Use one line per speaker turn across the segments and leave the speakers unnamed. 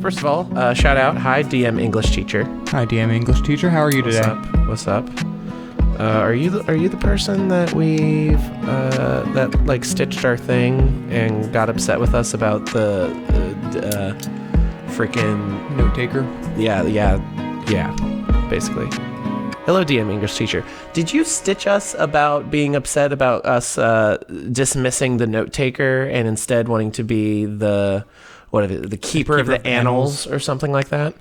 First of all, shout out. Hi, DM English Teacher.
Hi, DM English Teacher. How are you today?
What's up? Are you the person that we've that like stitched our thing and got upset with us about the freaking
Note taker?
Yeah, basically. Hello, DM English Teacher. Did you stitch us about being upset about us dismissing the note taker and instead wanting to be the keeper of the annals or something like that?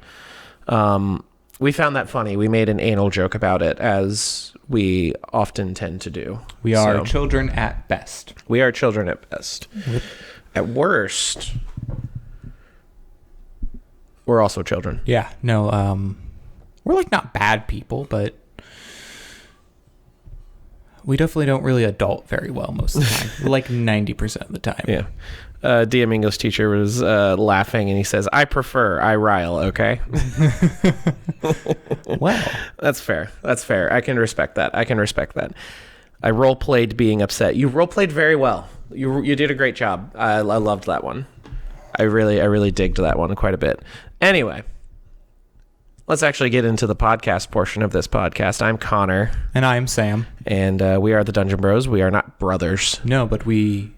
We found that funny. We made an anal joke about it, as we often tend to do.
We are children at best.
We are children at best. At worst, we're also children.
Yeah, no, we're like not bad people, but we definitely don't really adult very well most of the time. Like 90% of the time.
Yeah. DM English Teacher was laughing and he says, I rile, okay?
Well,
That's fair. I can respect that. I role-played being upset. You role-played very well. You did a great job. I loved that one. I really digged that one quite a bit. Anyway, let's actually get into the podcast portion of this podcast. I'm Connor.
And I'm Sam.
And we are the Dungeon Bros. We are not brothers.
No, but we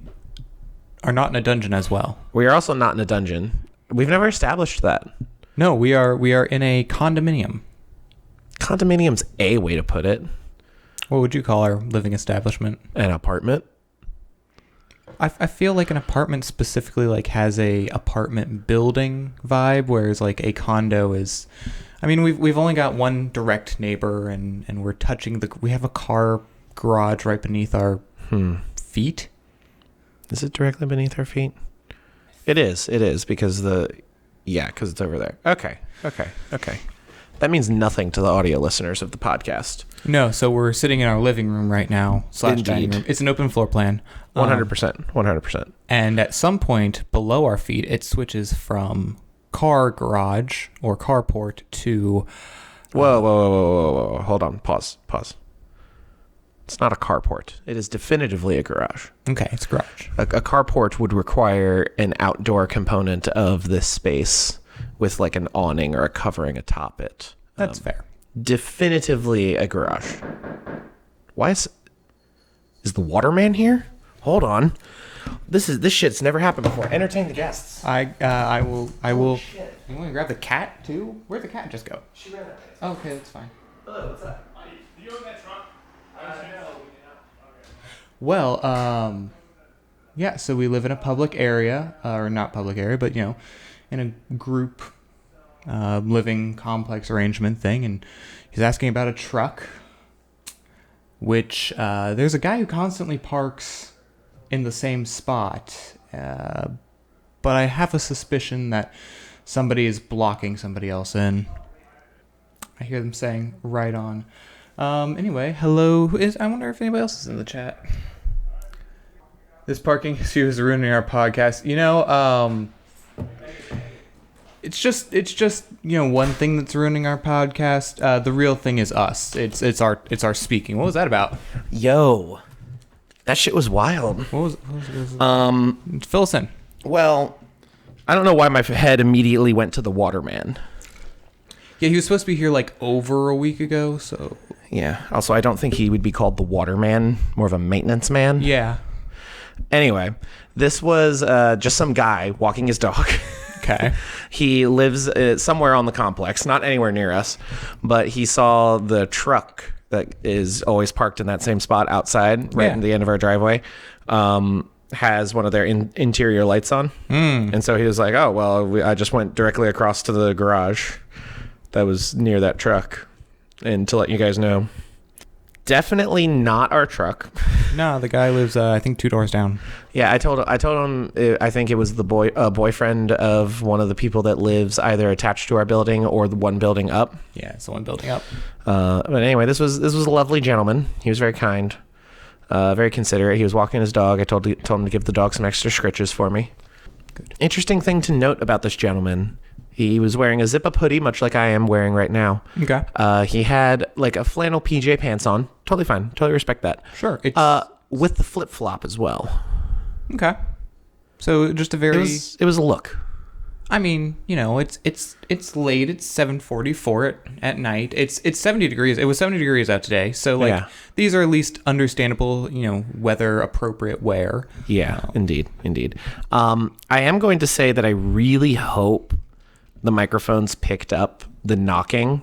are not in a dungeon as well.
We are also not in a dungeon. We've never established that.
No, we are in a condominium.
Condominium's a way to put it.
What would you call our living establishment?
An apartment.
I feel like an apartment specifically like has a apartment building vibe, whereas like a condo is, I mean, we've only got one direct neighbor and we're touching we have a car garage right beneath our feet.
Is it directly beneath our feet? It is because because it's over there. Okay. That means nothing to the audio listeners of the podcast.
No, so we're sitting in our living room right now / dining room. It's an open floor plan.
100%.
And at some point below our feet, it switches from car garage or carport to...
Whoa. Hold on. Pause. It's not a carport. It is definitively a garage.
Okay, it's a garage.
A carport would require an outdoor component of this space with like an awning or a covering atop it.
That's fair.
Definitively a garage. Why is the waterman here? Hold on. This shit's never happened before. Entertain the guests.
I will. Shit. You want to grab the cat too? Where'd the cat just go?
She ran that way.
Oh, okay, that's fine.
Hello, what's up?
Do you own that truck?
No.
Well, yeah, so we live in a public area, or not public area, but, you know, in a group living complex arrangement thing, and he's asking about a truck, which there's a guy who constantly parks in the same spot, but I have a suspicion that somebody is blocking somebody else in. I hear them saying, right on. Anyway, hello. I wonder if anybody else is in the chat. This parking issue is ruining our podcast. You know, it's just you know, one thing that's ruining our podcast. The real thing is us. It's our speaking. What was that about?
Yo, that shit was wild.
What was fill us in.
Well, I don't know why my head immediately went to the waterman.
Yeah, he was supposed to be here like over a week ago, so...
Yeah, also I don't think he would be called the waterman, more of a maintenance man.
Yeah.
Anyway, this was just some guy walking his dog.
Okay.
He lives somewhere on the complex, not anywhere near us, but he saw the truck that is always parked in that same spot outside, right in the end of our driveway, has one of their interior lights on. And so he was like, oh, well, I just went directly across to the garage that was near that truck, and to let you guys know, definitely not our truck.
No, the guy lives, I think, 2 doors down.
Yeah, I told him I think it was the boyfriend of one of the people that lives either attached to our building or the one building up.
Yeah, it's the one building up.
But anyway, this was a lovely gentleman. He was very kind, very considerate. He was walking his dog. I told him to give the dog some extra scritches for me. Good. Interesting thing to note about this gentleman. He was wearing a zip-up hoodie, much like I am wearing right now.
Okay.
He had like a flannel PJ pants on. Totally fine. Totally respect that.
Sure.
With the flip-flop as well.
Okay. So just a very...
It was a look.
I mean, it's late. It's 7:44 at night. It's 70 degrees. It was 70 degrees out today. So these are at least understandable, weather appropriate wear.
Yeah, indeed. I am going to say that I really hope the microphones picked up the knocking,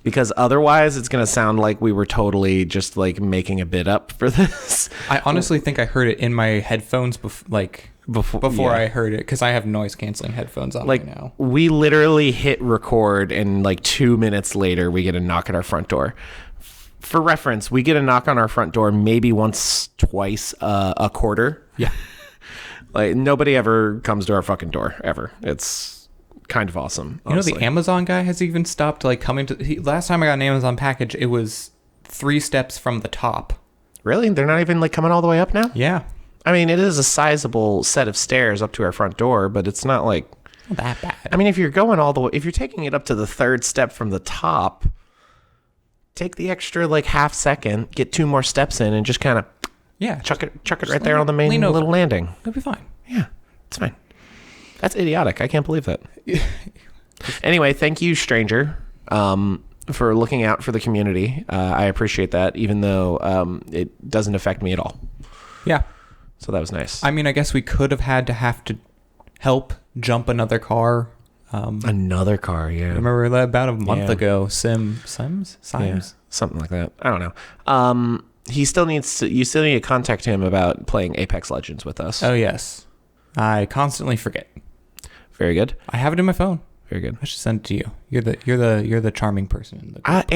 because otherwise it's going to sound like we were totally just like making a bid up for this.
I honestly think I heard it in my headphones before I heard it, because I have noise canceling headphones on right now.
We literally hit record and 2 minutes later we get a knock at our front door. For reference, we get a knock on our front door maybe once, twice a quarter.
Yeah.
Nobody ever comes to our fucking door ever. It's kind of awesome. Honestly.
The Amazon guy has even stopped coming to. Last time I got an Amazon package, it was 3 steps from the top.
Really? They're not even coming all the way up now?
Yeah.
I mean, it is a sizable set of stairs up to our front door, but it's not
not that bad.
I mean, if you're going all the way, if you're taking it up to the 3rd step from the top, take the extra half second, get 2 more steps in, and just kind of chuck it right there on the main little landing.
It'll be fine.
Yeah, it's fine. That's idiotic. I can't believe that. Anyway, thank you, stranger, for looking out for the community. I appreciate that, even though it doesn't affect me at all.
Yeah.
So that was nice.
I mean, I guess we could have to help jump another car.
Another car, yeah.
Remember that about a month ago? Sims?
Yeah, something like that. I don't know. You still need to contact him about playing Apex Legends with us.
Oh, yes. I constantly forget.
Very good.
I have it in my phone.
Very good.
I should send it to you. You're the charming person in the group.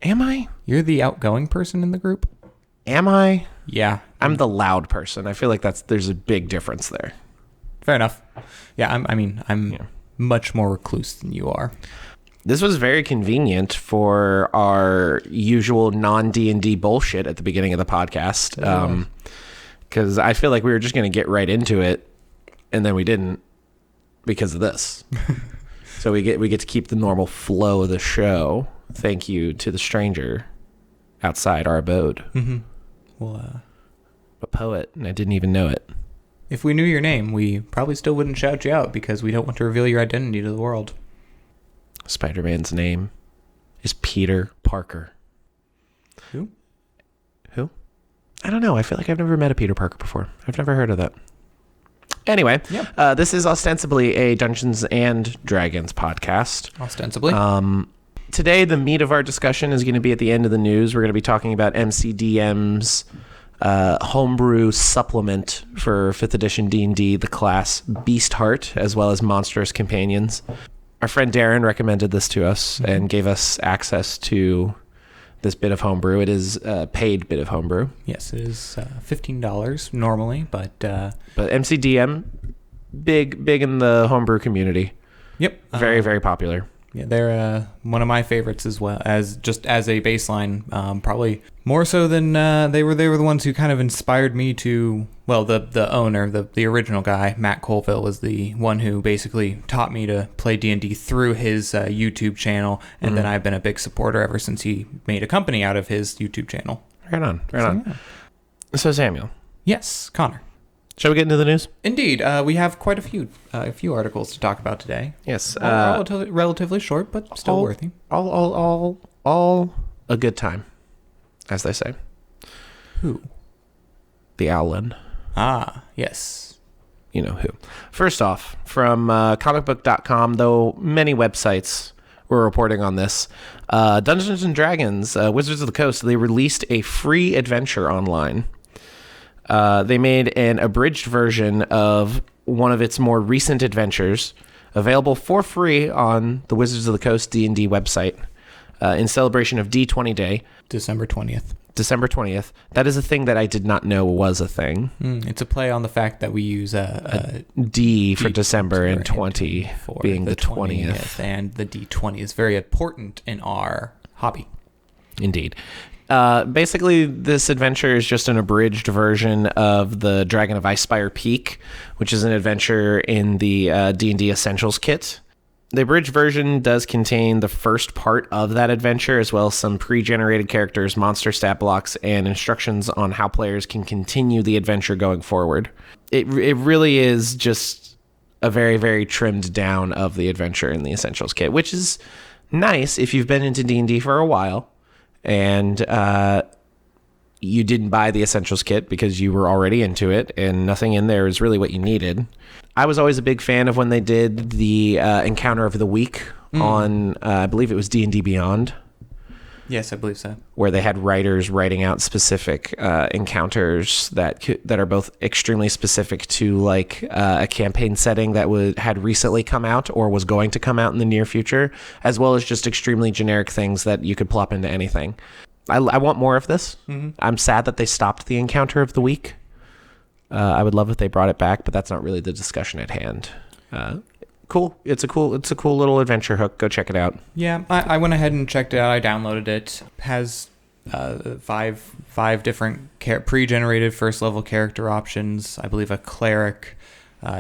Am I?
You're the outgoing person in the group?
Am I?
Yeah.
I'm the loud person. I feel like there's a big difference there.
Fair enough. Yeah, I'm much more recluse than you are.
This was very convenient for our usual non-D&D bullshit at the beginning of the podcast. Because I feel like we were just going to get right into it, and then we didn't because of this. So we get to keep the normal flow of the show. Thank you to the stranger outside our abode.
Mm-hmm. Well,
a poet, and I didn't even know it.
If we knew your name, we probably still wouldn't shout you out because we don't want to reveal your identity to the world.
Spider-Man's name is Peter Parker.
Who?
I don't know. I feel like I've never met a Peter Parker before. I've never heard of that. Anyway, this is ostensibly a Dungeons and Dragons podcast.
Ostensibly.
Today, the meat of our discussion is going to be at the end of the news. We're going to be talking about MCDM's homebrew supplement for 5th edition D&D, the class Beastheart, as well as Monstrous Companions. Our friend Darren recommended this to us and gave us access to this bit of homebrew. It is a paid bit of homebrew.
Yes, it is $15 normally, but
MCDM, big in the homebrew community.
Yep.
Very, very popular.
Yeah, they're one of my favorites as well, as just as a baseline, probably more so than they were the ones who kind of inspired me to, well, the owner, the original guy, Matt Colville, was the one who basically taught me to play D&D through his YouTube channel, and then I've been a big supporter ever since he made a company out of his YouTube channel.
Right on. Yeah. So Samuel.
Yes, Connor.
Shall we get into the news?
Indeed. We have quite a few articles to talk about today.
Yes.
Relatively short, but still worthy.
All a good time, as they say.
Who?
The Owlin.
Ah, yes.
You know who. First off, from comicbook.com, though many websites were reporting on this, Dungeons & Dragons, Wizards of the Coast, they released a free adventure online. They made an abridged version of one of its more recent adventures, available for free on the Wizards of the Coast D&D website, in celebration of D20 Day.
December 20th.
December 20th. That is a thing that I did not know was a thing.
It's a play on the fact that we use a
D for December and 20 being the 20th.
And the D20 is very important in our hobby.
Indeed. Basically, this adventure is just an abridged version of the Dragon of Icespire Peak, which is an adventure in the D&D Essentials kit. The abridged version does contain the first part of that adventure, as well as some pre-generated characters, monster stat blocks, and instructions on how players can continue the adventure going forward. It really is just a very, very trimmed down of the adventure in the Essentials kit, which is nice if you've been into D&D for a while and you didn't buy the Essentials kit because you were already into it and nothing in there is really what you needed. I was always a big fan of when they did the Encounter of the Week on, I believe it was D&D Beyond.
Yes, I believe so.
Where they had writers writing out specific encounters that are both extremely specific to like a campaign setting that had recently come out or was going to come out in the near future, as well as just extremely generic things that you could plop into anything. I want more of this. Mm-hmm. I'm sad that they stopped the Encounter of the Week. I would love if they brought it back, but that's not really the discussion at hand. Cool. It's a cool little adventure hook. Go check it out.
Yeah, I went ahead and checked it out. I downloaded it. It has five different pre-generated first level character options. I believe a cleric,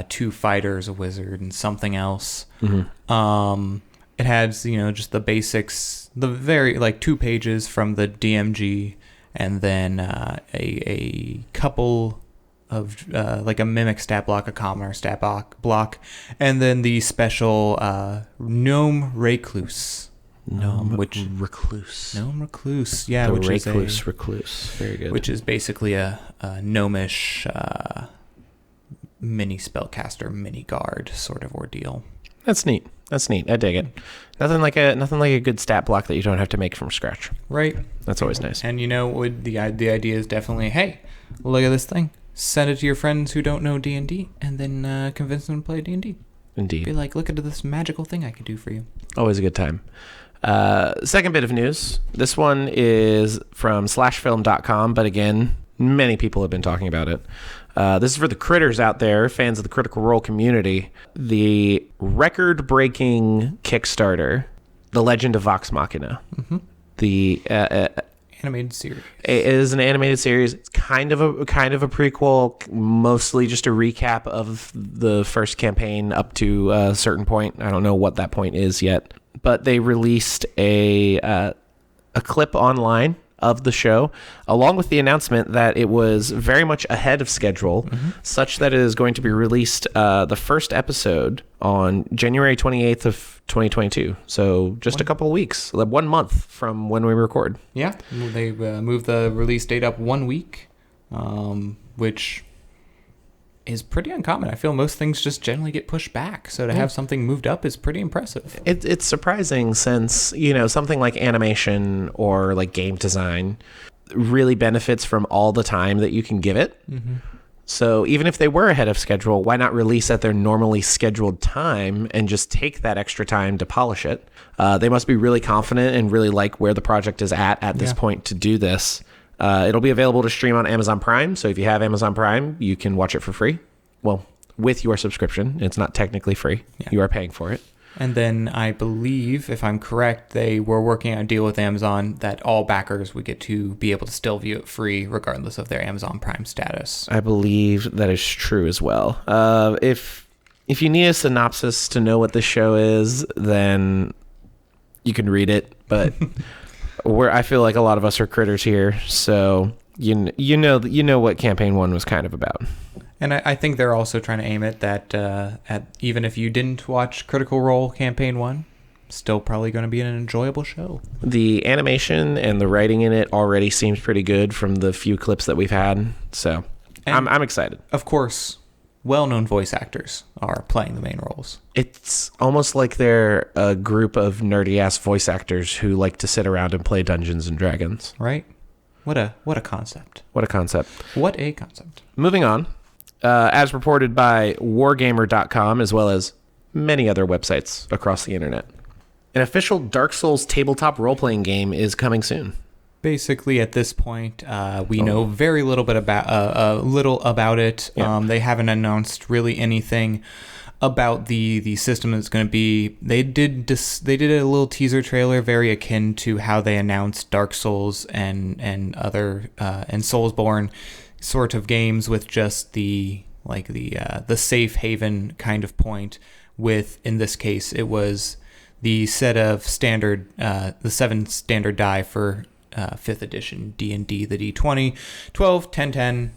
2 fighters, a wizard, and something else. Mm-hmm. It has just the basics, the very 2 pages from the DMG, and then a couple of like a mimic stat block, a commoner stat block, and then the special gnome recluse.
Gnome recluse. Yeah,
which is
recluse. Very good.
Which is basically a gnomish mini spellcaster, mini guard sort of ordeal.
That's neat. I dig it. Nothing like a good stat block that you don't have to make from scratch.
Right.
That's always nice.
And the idea is definitely, hey, look at this thing. Send it to your friends who don't know D&D, and then convince them to play D&D.
Indeed.
Be like, look at this magical thing I can do for you.
Always a good time. Second bit of news. This one is from slashfilm.com, but again, many people have been talking about it. This is for the critters out there, fans of the Critical Role community. The record-breaking Kickstarter, The Legend of Vox Machina. Mm-hmm. The
animated series.
It is an animated series. It's kind of a prequel, mostly just a recap of the first campaign up to a certain point. I don't know what that point is yet, but they released a clip online of the show, along with the announcement that it was very much ahead of schedule, such that it is going to be released the first episode on January 28th of 2022. So just a couple of weeks, 1 month from when we record.
Yeah, they moved the release date up 1 week, which is pretty uncommon. I feel most things just generally get pushed back. So to have something moved up is pretty impressive.
It's surprising since, something like animation or like game design really benefits from all the time that you can give it. Mm-hmm. So even if they were ahead of schedule, why not release at their normally scheduled time and just take that extra time to polish it? They must be really confident and really like where the project is at this point to do this. It'll be available to stream on Amazon Prime. So if you have Amazon Prime, you can watch it for free. Well, with your subscription. It's not technically free. Yeah. You are paying for it.
And then I believe, if I'm correct, they were working on a deal with Amazon that all backers would get to be able to still view it free regardless of their Amazon Prime status.
I believe that is true as well. If you need a synopsis to know what the show is, then you can read it. But I feel like a lot of us are critters here, so you know what campaign 1 was kind of about.
And I think they're also trying to aim it that at even if you didn't watch Critical Role campaign 1, still probably going to be an enjoyable show.
The animation and the writing in it already seems pretty good from the few clips that we've had, so I'm excited.
Of course, well-known voice actors are playing the main roles.
It's almost like they're a group of nerdy-ass voice actors who like to sit around and play Dungeons and Dragons.
Right? What a concept.
What a concept.
What a concept.
Moving on. As reported by wargamer.com, as well as many other websites across the internet, an official Dark Souls tabletop role-playing game is coming soon.
Basically, at this point, we know very little about it. Yeah. They haven't announced really anything about the system that's going to be. They did a little teaser trailer very akin to how they announced Dark Souls and other and Soulsborne sort of games, with just the safe haven kind of point. With, in this case, it was the set of standard the 7 standard die for 5th edition D&D, the D20, 12, 10, 10,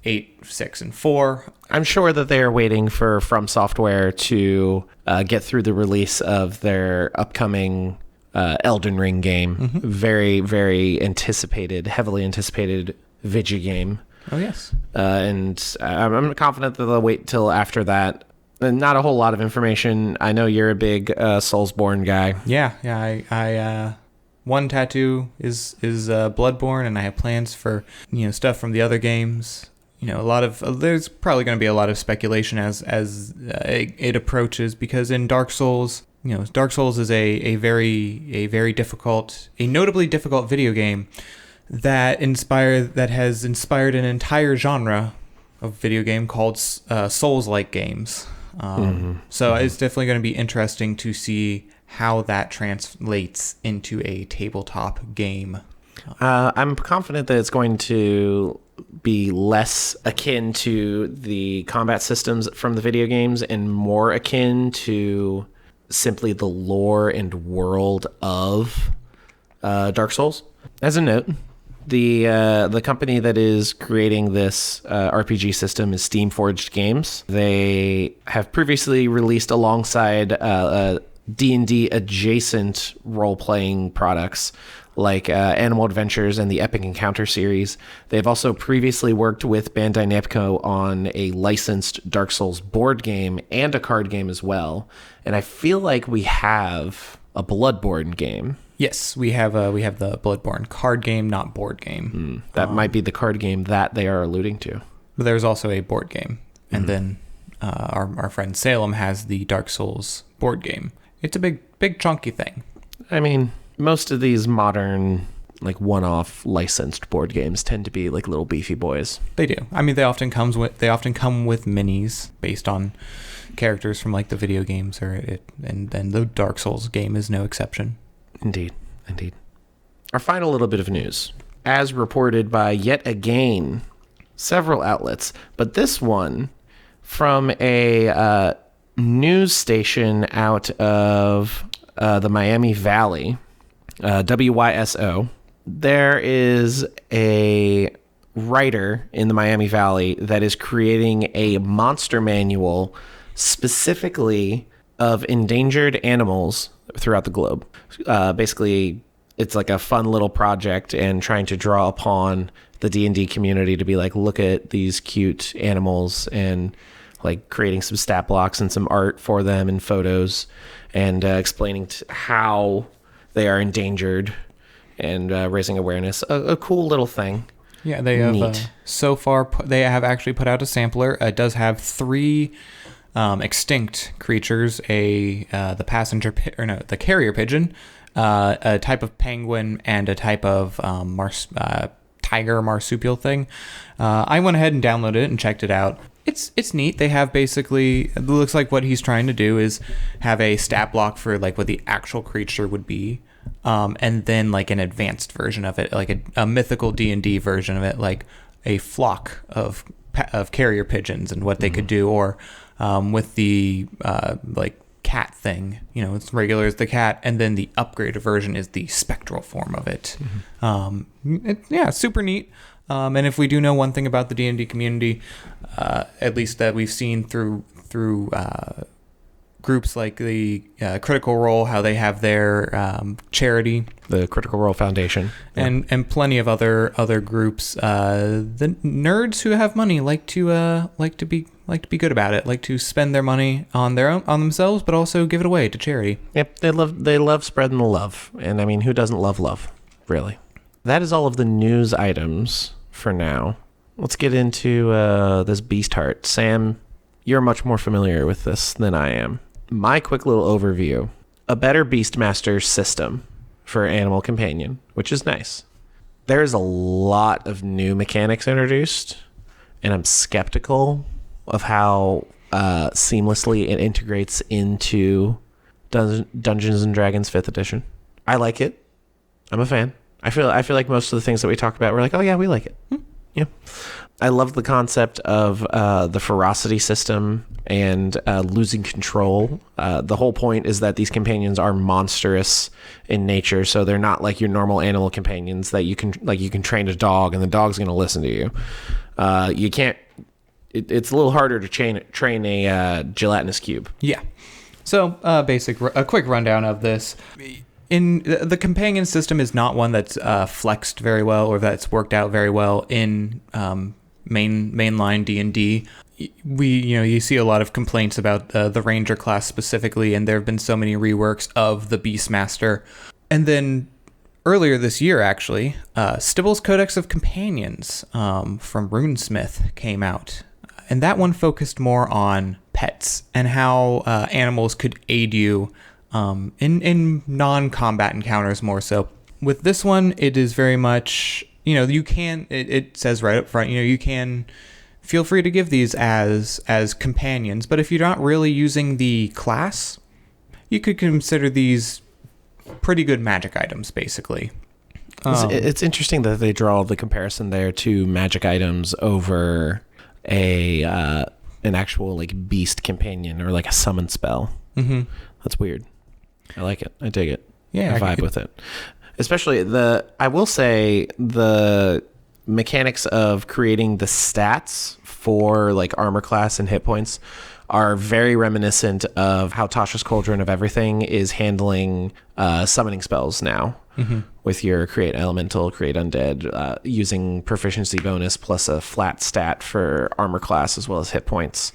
8, 6, and 4.
I'm sure that they are waiting for From Software to get through the release of their upcoming Elden Ring game. Mm-hmm. Very, very anticipated, heavily anticipated video game.
Oh, yes.
And I'm confident that they'll wait till after that. And not a whole lot of information. I know you're a big Soulsborne guy.
Yeah. I one tattoo is Bloodborne, and I have plans for stuff from the other games. There's probably going to be a lot of speculation as it approaches, because in Dark Souls, Dark Souls is a very difficult, a notably difficult video game that has inspired an entire genre of video game called Souls-like games. So it's definitely going to be interesting to see how that translates into a tabletop game.
I'm confident that it's going to be less akin to the combat systems from the video games and more akin to simply the lore and world of Dark Souls. As a note, the company that is creating this RPG system is Steamforged Games. They have previously released alongside D&D adjacent role-playing products like Animal Adventures and the Epic Encounter series. They've also previously worked with Bandai Namco on a licensed Dark Souls board game and a card game as well. And I feel like we have a Bloodborne game.
Yes, we have the Bloodborne card game, not board game.
That might be the card game that they are alluding to.
But there's also a board game. And then our friend Salem has the Dark Souls board game. It's a big chunky thing.
I mean, most of these modern, like, one-off licensed board games tend to be like little beefy boys.
They do. I mean, they often come with minis based on characters from like the video games, and then the Dark Souls game is no exception.
Indeed. Our final little bit of news, as reported by yet again several outlets, but this one from a news station out of the Miami Valley, WYSO. There is a writer in the Miami Valley that is creating a monster manual specifically of endangered animals throughout the globe. Basically, it's like a fun little project and trying to draw upon the D&D community to be like, look at these cute animals, and like creating some stat blocks and some art for them and photos, and explaining how they are endangered and raising awareness. A cool little thing.
Yeah, they have so far they have actually put out a sampler. It does have 3 extinct creatures: the carrier pigeon, a type of penguin, and a type of tiger marsupial thing. I went ahead and downloaded it and checked it out. It's neat. They have basically, it looks like what he's trying to do is have a stat block for like what the actual creature would be, and then like an advanced version of it, like a mythical D&D version of it, like a flock of carrier pigeons and what they could do, or with the like cat thing, it's regular as the cat, and then the upgraded version is the spectral form of it. Super neat. And if we do know one thing about the D&D community, at least that we've seen through groups like the Critical Role, how they have their charity, the
Critical Role Foundation,
and plenty of other groups. The nerds who have money like to be good about it, like to spend their money on themselves, but also give it away to charity.
Yep, they love spreading the love, and I mean, who doesn't love love, really? That is all of the news items for now. Let's get into this Beastheart. Sam, you're much more familiar with this than I am. My quick little overview: a better Beastmaster system for Animal Companion, which is nice. There's a lot of new mechanics introduced, and I'm skeptical of how seamlessly it integrates into Dungeons and Dragons 5th edition. I like it. I'm a fan. I feel like most of the things that we talk about, we're like, oh yeah, we like it. Yeah. I love the concept of the ferocity system and losing control. The whole point is that these companions are monstrous in nature, so they're not like your normal animal companions that you can train a dog and the dog's going to listen to you. You can't. It's a little harder to train a gelatinous cube.
Yeah. So, a quick rundown of this. In the companion system is not one that's flexed very well or that's worked out very well in mainline D&D. You see a lot of complaints about the Ranger class specifically, and there have been so many reworks of the Beastmaster. And then earlier this year, actually, Stibble's Codex of Companions from Runesmith came out. And that one focused more on pets and how animals could aid you in non-combat encounters more so. With this one, it is very much, you can, it says right up front, you can feel free to give these as companions, but if you're not really using the class, you could consider these pretty good magic items, basically.
It's interesting that they draw the comparison there to magic items over an actual like beast companion or like a summon spell. Mm-hmm. That's weird. I like it. I dig it.
Yeah,
I vibe with it. Especially I will say the mechanics of creating the stats for like armor class and hit points are very reminiscent of how Tasha's Cauldron of Everything is handling summoning spells now. Mm-hmm. With your create elemental, create undead, using proficiency bonus plus a flat stat for armor class as well as hit points,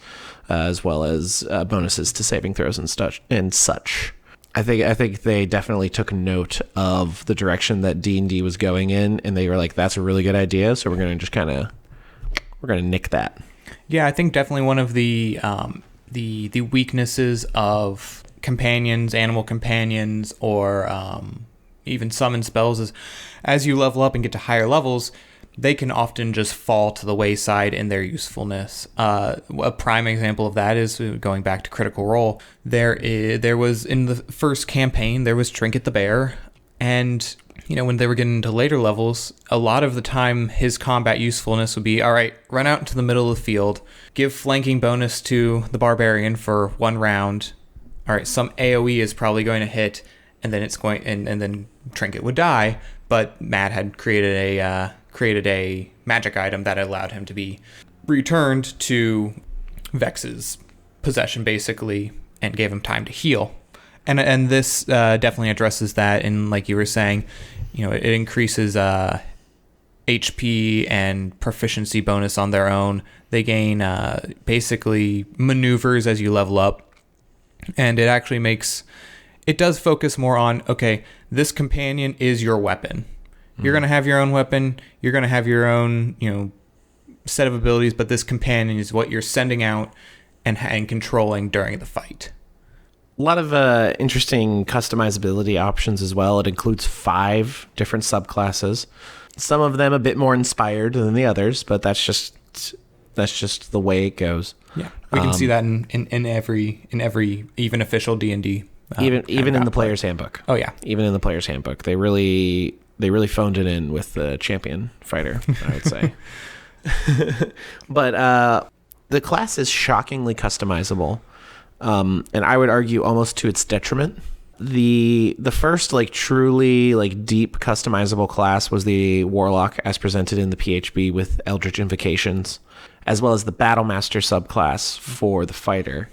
as well as bonuses to saving throws and such. I think they definitely took note of the direction that D&D was going in, and they were like, "That's a really good idea." So we're gonna nick that.
Yeah, I think definitely one of the weaknesses of companions, animal companions, or even summon spells is as you level up and get to higher levels, they can often just fall to the wayside in their usefulness. A prime example of that is going back to Critical Role. There was in the first campaign, there was Trinket the Bear, and when they were getting into later levels, a lot of the time his combat usefulness would be, all right, run out into the middle of the field, give flanking bonus to the barbarian for 1 round. All right, some AoE is probably going to hit, and then and then Trinket would die, but Matt had created a magic item that allowed him to be returned to Vex's possession, basically, and gave him time to heal. And this definitely addresses that. And like you were saying, it increases HP and proficiency bonus on their own. They gain basically maneuvers as you level up, and it actually it does focus more on, okay, this companion is your weapon. You're going to have your own weapon. You're going to have your own, set of abilities, but this companion is what you're sending out and controlling during the fight.
A lot of interesting customizability options as well. It includes 5 different subclasses. Some of them a bit more inspired than the others, but that's just the way it goes.
Yeah, we can see that in every even official D&D.
Even in the player's handbook.
Oh yeah,
even in the player's handbook, they really phoned it in with the champion fighter, I would say. But the class is shockingly customizable, and I would argue almost to its detriment. The first truly deep customizable class was the Warlock, as presented in the PHB with Eldritch Invocations, as well as the Battlemaster subclass for the fighter.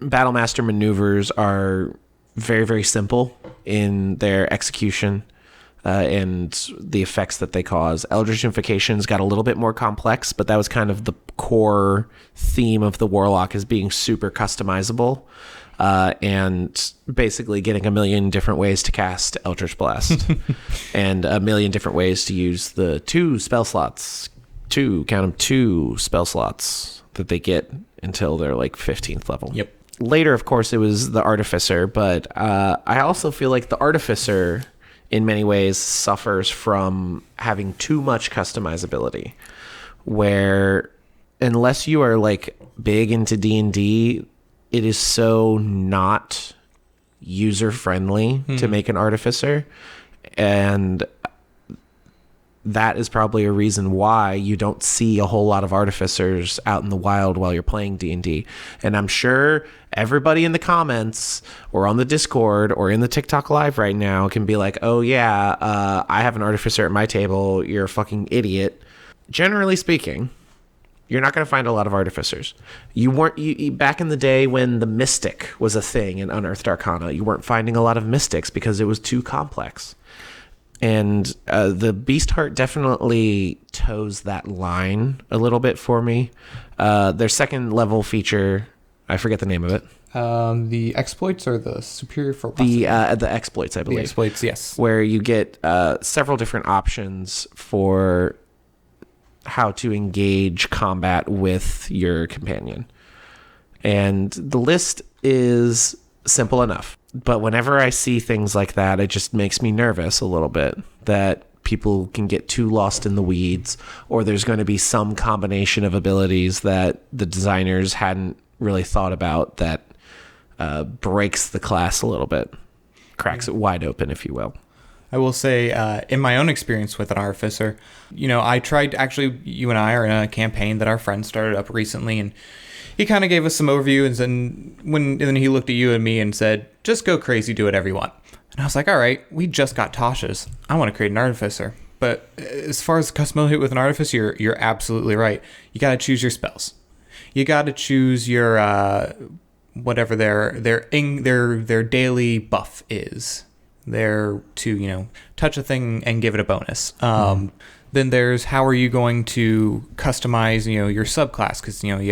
Battlemaster maneuvers are very, very simple in their execution and the effects that they cause. Eldritch Invocations got a little bit more complex, but that was kind of the core theme of the Warlock, as being super customizable and basically getting a million different ways to cast Eldritch Blast and a million different ways to use the 2 spell slots, 2 spell slots that they get until they're 15th level.
Yep.
Later, of course, it was the Artificer, but I also feel like the Artificer, in many ways, suffers from having too much customizability, where unless you are big into D&D, it is so not user-friendly to make an Artificer, and that is probably a reason why you don't see a whole lot of Artificers out in the wild while you're playing D&D. And I'm sure everybody in the comments or on the Discord or in the TikTok live right now can be like, oh yeah, I have an Artificer at my table. You're a fucking idiot. Generally speaking, You're not going to find a lot of artificers. You weren't back in the day when the mystic was a thing in Unearthed Arcana. You weren't finding a lot of mystics because it was too complex. And the Beastheart definitely toes that line a little bit for me. Their second level feature, I forget the name of it.
The exploits or the superior ferocity?
The exploits, I believe.
The exploits, yes.
Where you get several different options for how to engage combat with your companion. And the list is simple enough. But whenever I see things like that, it just makes me nervous a little bit that people can get too lost in the weeds, or there's going to be some combination of abilities that the designers hadn't really thought about that breaks the class a little bit, cracks it wide open, if you will.
I will say, in my own experience with an artificer, I tried, actually, you and I are in a campaign that our friend started up recently, and he kind of gave us some overview, and then he looked at you and me and said, just go crazy, do whatever you want. And I was like, all right, we just got Tasha's. I want to create an artificer. But as far as customizability with an artificer, you're absolutely right. You got to choose your spells. You got to choose your, whatever their daily buff is. They're to, touch a thing and give it a bonus. Then there's how are you going to customize, your subclass? Because, you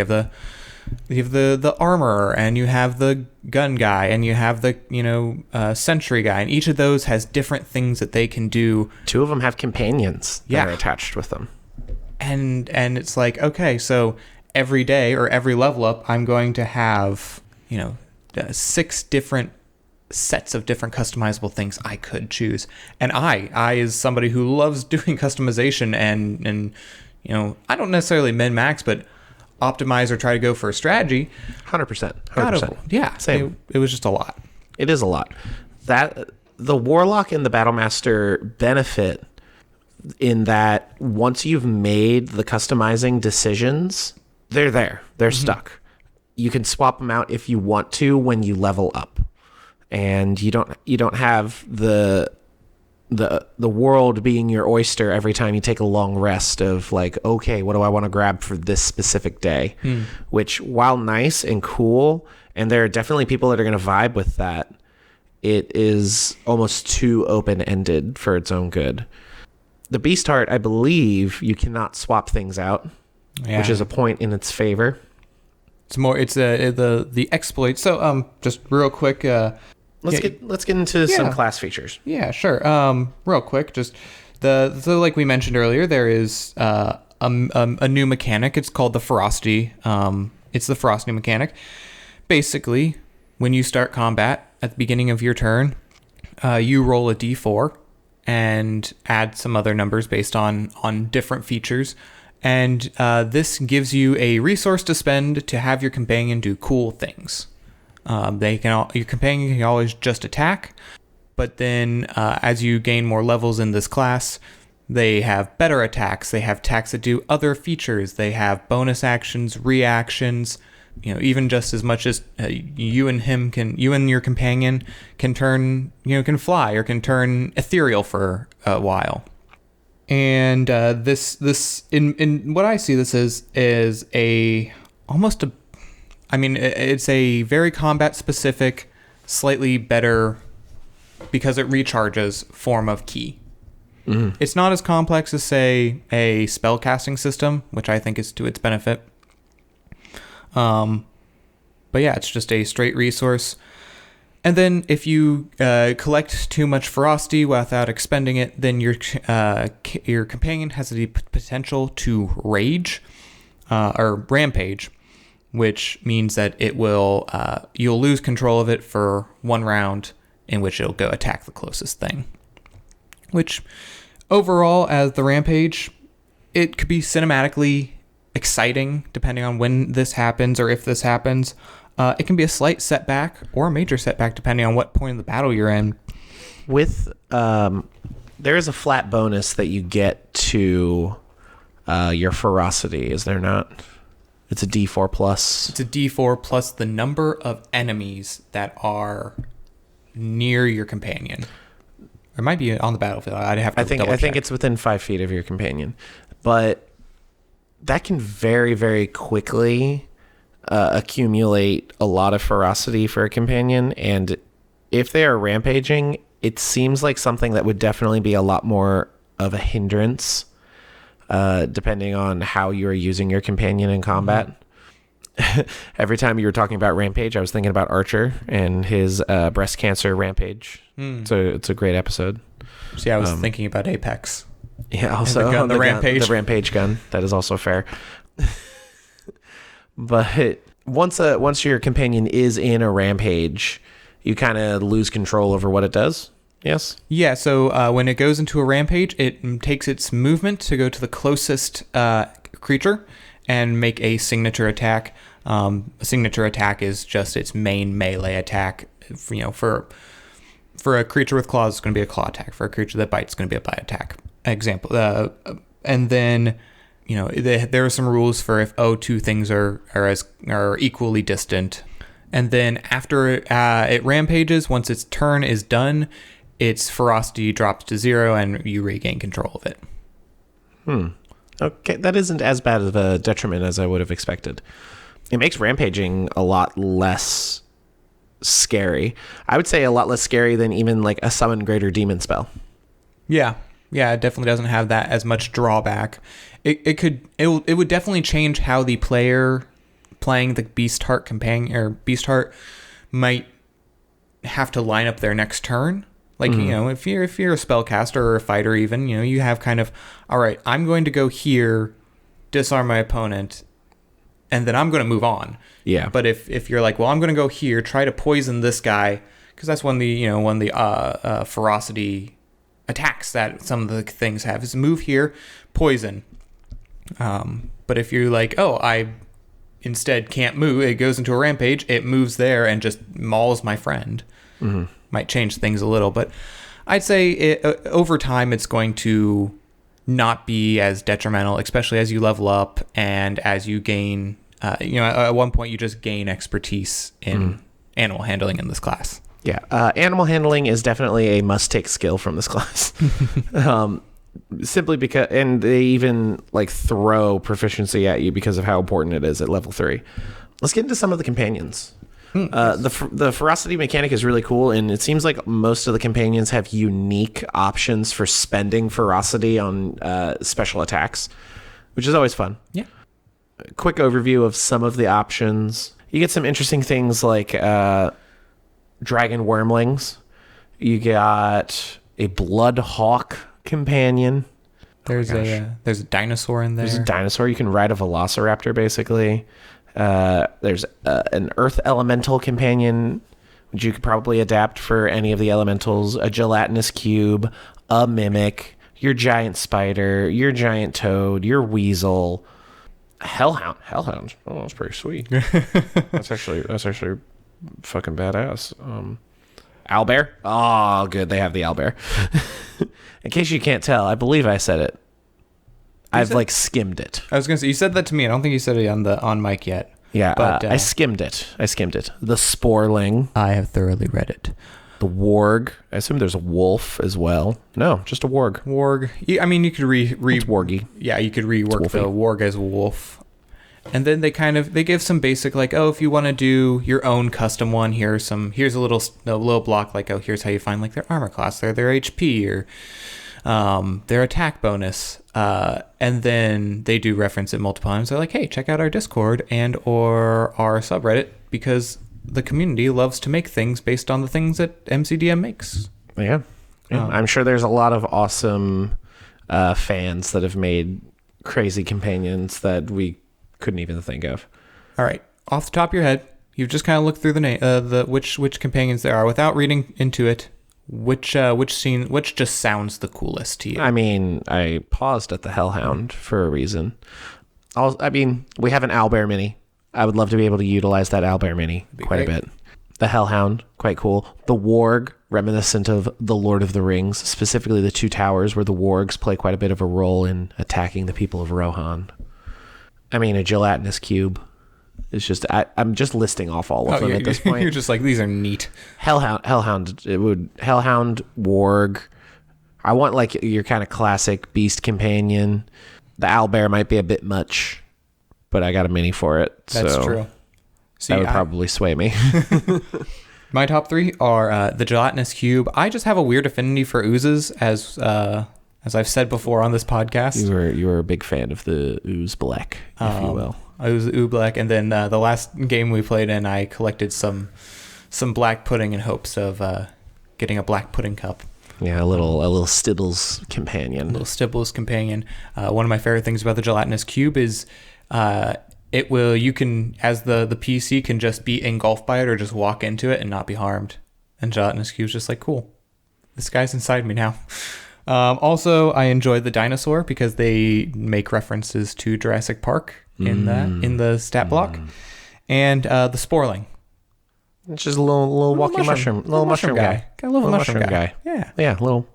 have the armor, and you have the gun guy, and you have the, sentry guy. And each of those has different things that they can do.
2 of them have companions that are attached with them.
And it's like, okay, so every day or every level up, I'm going to have, 6 different sets of different customizable things I could choose. And I as somebody who loves doing customization and I don't necessarily min-max, but optimize or try to go for a strategy.
100%.
Yeah.
Same.
It was just a lot.
It is a lot. That the Warlock and the Battlemaster benefit in that once you've made the customizing decisions, they're there. They're stuck. You can swap them out if you want to when you level up. And you don't have the world being your oyster every time you take a long rest of like, okay, what do I want to grab for this specific day? Which, while nice and cool, and there are definitely people that are going to vibe with that, it is almost too open-ended for its own good. The Beastheart, I believe, you cannot swap things out, which is a point in its favor.
It's the exploit. So just real quick,
let's get into some class features.
Yeah, sure. Real quick, just so like we mentioned earlier, there is a new mechanic. It's called the Ferocity. It's the Ferocity mechanic. Basically, when you start combat at the beginning of your turn, you roll a d4 and add some other numbers based on different features. And this gives you a resource to spend to have your companion do cool things. Your companion can always just attack, but then as you gain more levels in this class, they have better attacks. They have attacks that do other features. They have bonus actions, reactions. Even just as much as you and your companion can can fly or can turn ethereal for a while. And this in what I see this is it's a very combat specific, slightly better because it recharges form of key. It's not as complex as say a spell casting system, which I think is to its benefit. But yeah, it's just a straight resource. And then if you collect too much ferocity without expending it, then your companion has the potential to rage or rampage, which means that it will you'll lose control of it for 1 round, in which it'll go attack the closest thing. Which overall, as the rampage, it could be cinematically exciting depending on when this happens or if this happens. It can be a slight setback or a major setback depending on what point of the battle you're in.
With there is a flat bonus that you get to your ferocity, is there not? It's a D4 plus.
It's a D4 plus the number of enemies that are near your companion. It might be on the battlefield. I'd have to double check.
I think it's within 5 feet of your companion, but that can very, very quickly accumulate a lot of ferocity for a companion. And if they are rampaging, it seems like something that would definitely be a lot more of a hindrance, depending on how you're using your companion in combat. Every time you were talking about rampage, I was thinking about Archer and his breast cancer rampage. So it's a great episode.
See, I was thinking about Apex.
Yeah, also
the rampage.
The rampage gun. That is also fair. But once your companion is in a rampage, you kind of lose control over what it does. Yes?
Yeah, so when it goes into a rampage, it takes its movement to go to the closest creature and make a signature attack. A signature attack is just its main melee attack. For a creature with claws, it's going to be a claw attack. For a creature that bites, it's going to be a bite attack. Example. And then, there are some rules for if two things are equally distant. And then after it rampages, once its turn is done, its ferocity drops to 0 and you regain control of it.
Okay, that isn't as bad of a detriment as I would have expected. It makes rampaging a lot less scary. I would say a lot less scary than even like a summon greater demon spell.
Yeah, it definitely doesn't have that as much drawback. It would definitely change how the player playing the Beastheart companion or Beastheart might have to line up their next turn. Like, if you're a spellcaster or a fighter even, you have kind of, all right, I'm going to go here, disarm my opponent, and then I'm going to move on.
Yeah.
But if you're like, well, I'm going to go here, try to poison this guy, because that's when the ferocity attacks that some of the things have is move here, poison. But if you're like, oh, I instead can't move, it goes into a rampage, it moves there and just mauls my friend. Might change things a little, but I'd say over time it's going to not be as detrimental, especially as you level up and as you gain, at one point you just gain expertise in animal handling in this class.
Yeah, animal handling is definitely a must-take skill from this class. Simply because, and they even like throw proficiency at you because of how important it is at level 3. Let's get into some of the companions. The ferocity mechanic is really cool, and it seems like most of the companions have unique options for spending ferocity on special attacks, which is always fun.
Yeah.
A quick overview of some of the options. You get some interesting things like dragon wormlings. You got a blood hawk companion.
There's a dinosaur in there.
There's a dinosaur. You can ride a velociraptor, basically. There's an earth elemental companion, which you could probably adapt for any of the elementals. A gelatinous cube, a mimic, your giant spider, your giant toad, your weasel, hellhound. Oh, that's pretty sweet. That's actually fucking badass. Owlbear. Oh, good. They have the owlbear. In case you can't tell, I believe I said it. I've skimmed it.
I was gonna say, you said that to me. I don't think you said it on mic yet.
Yeah, but I skimmed it. The Sporling.
I have thoroughly read it.
The Warg. I assume there's a wolf as well. No, just a Warg.
Warg. I mean, you could
It's wargy.
Yeah, you could rework the Warg as a wolf. And then they give some basic, like, oh, if you want to do your own custom one, here's a little block, like, oh, here's how you find like their armor class, their HP, or their attack bonus. And then they do reference it multiple times. They're like, hey, check out our Discord and or our subreddit, because the community loves to make things based on the things that MCDM makes.
Yeah. I'm sure there's a lot of awesome fans that have made crazy companions that we couldn't even think of.
All right. Off the top of your head, you've just kind of looked through which companions there are without reading into it. Which just sounds the coolest to you?
I mean, I paused at the Hellhound for a reason. We have an owlbear mini. I would love to be able to utilize that owlbear mini quite a bit. The Hellhound, quite cool. The Warg, reminiscent of the Lord of the Rings, specifically the Two Towers, where the Wargs play quite a bit of a role in attacking the people of Rohan. I mean, a gelatinous cube. It's just I'm just listing off all of them at this point.
You're just like, these are neat.
Hellhound, Warg. I want like your kind of classic beast companion. The owlbear might be a bit much, but I got a mini for it.
That's true. See,
that would probably sway me.
My top 3 are the gelatinous cube. I just have a weird affinity for oozes, as I've said before on this podcast.
You were a big fan of the ooze black, if you will.
I was ooze black, and then the last game we played in, I collected some black pudding in hopes of getting a black pudding cup.
Yeah, a little Stibbles companion.
One of my favorite things about the gelatinous cube is you can, as the PC, can just be engulfed by it or just walk into it and not be harmed. And gelatinous cube's just like, cool, this guy's inside me now. Also, I enjoyed the dinosaur because they make references to Jurassic Park in the stat block, and the sporling.
It's just a little walking mushroom guy.
Got a little mushroom guy.
Yeah, little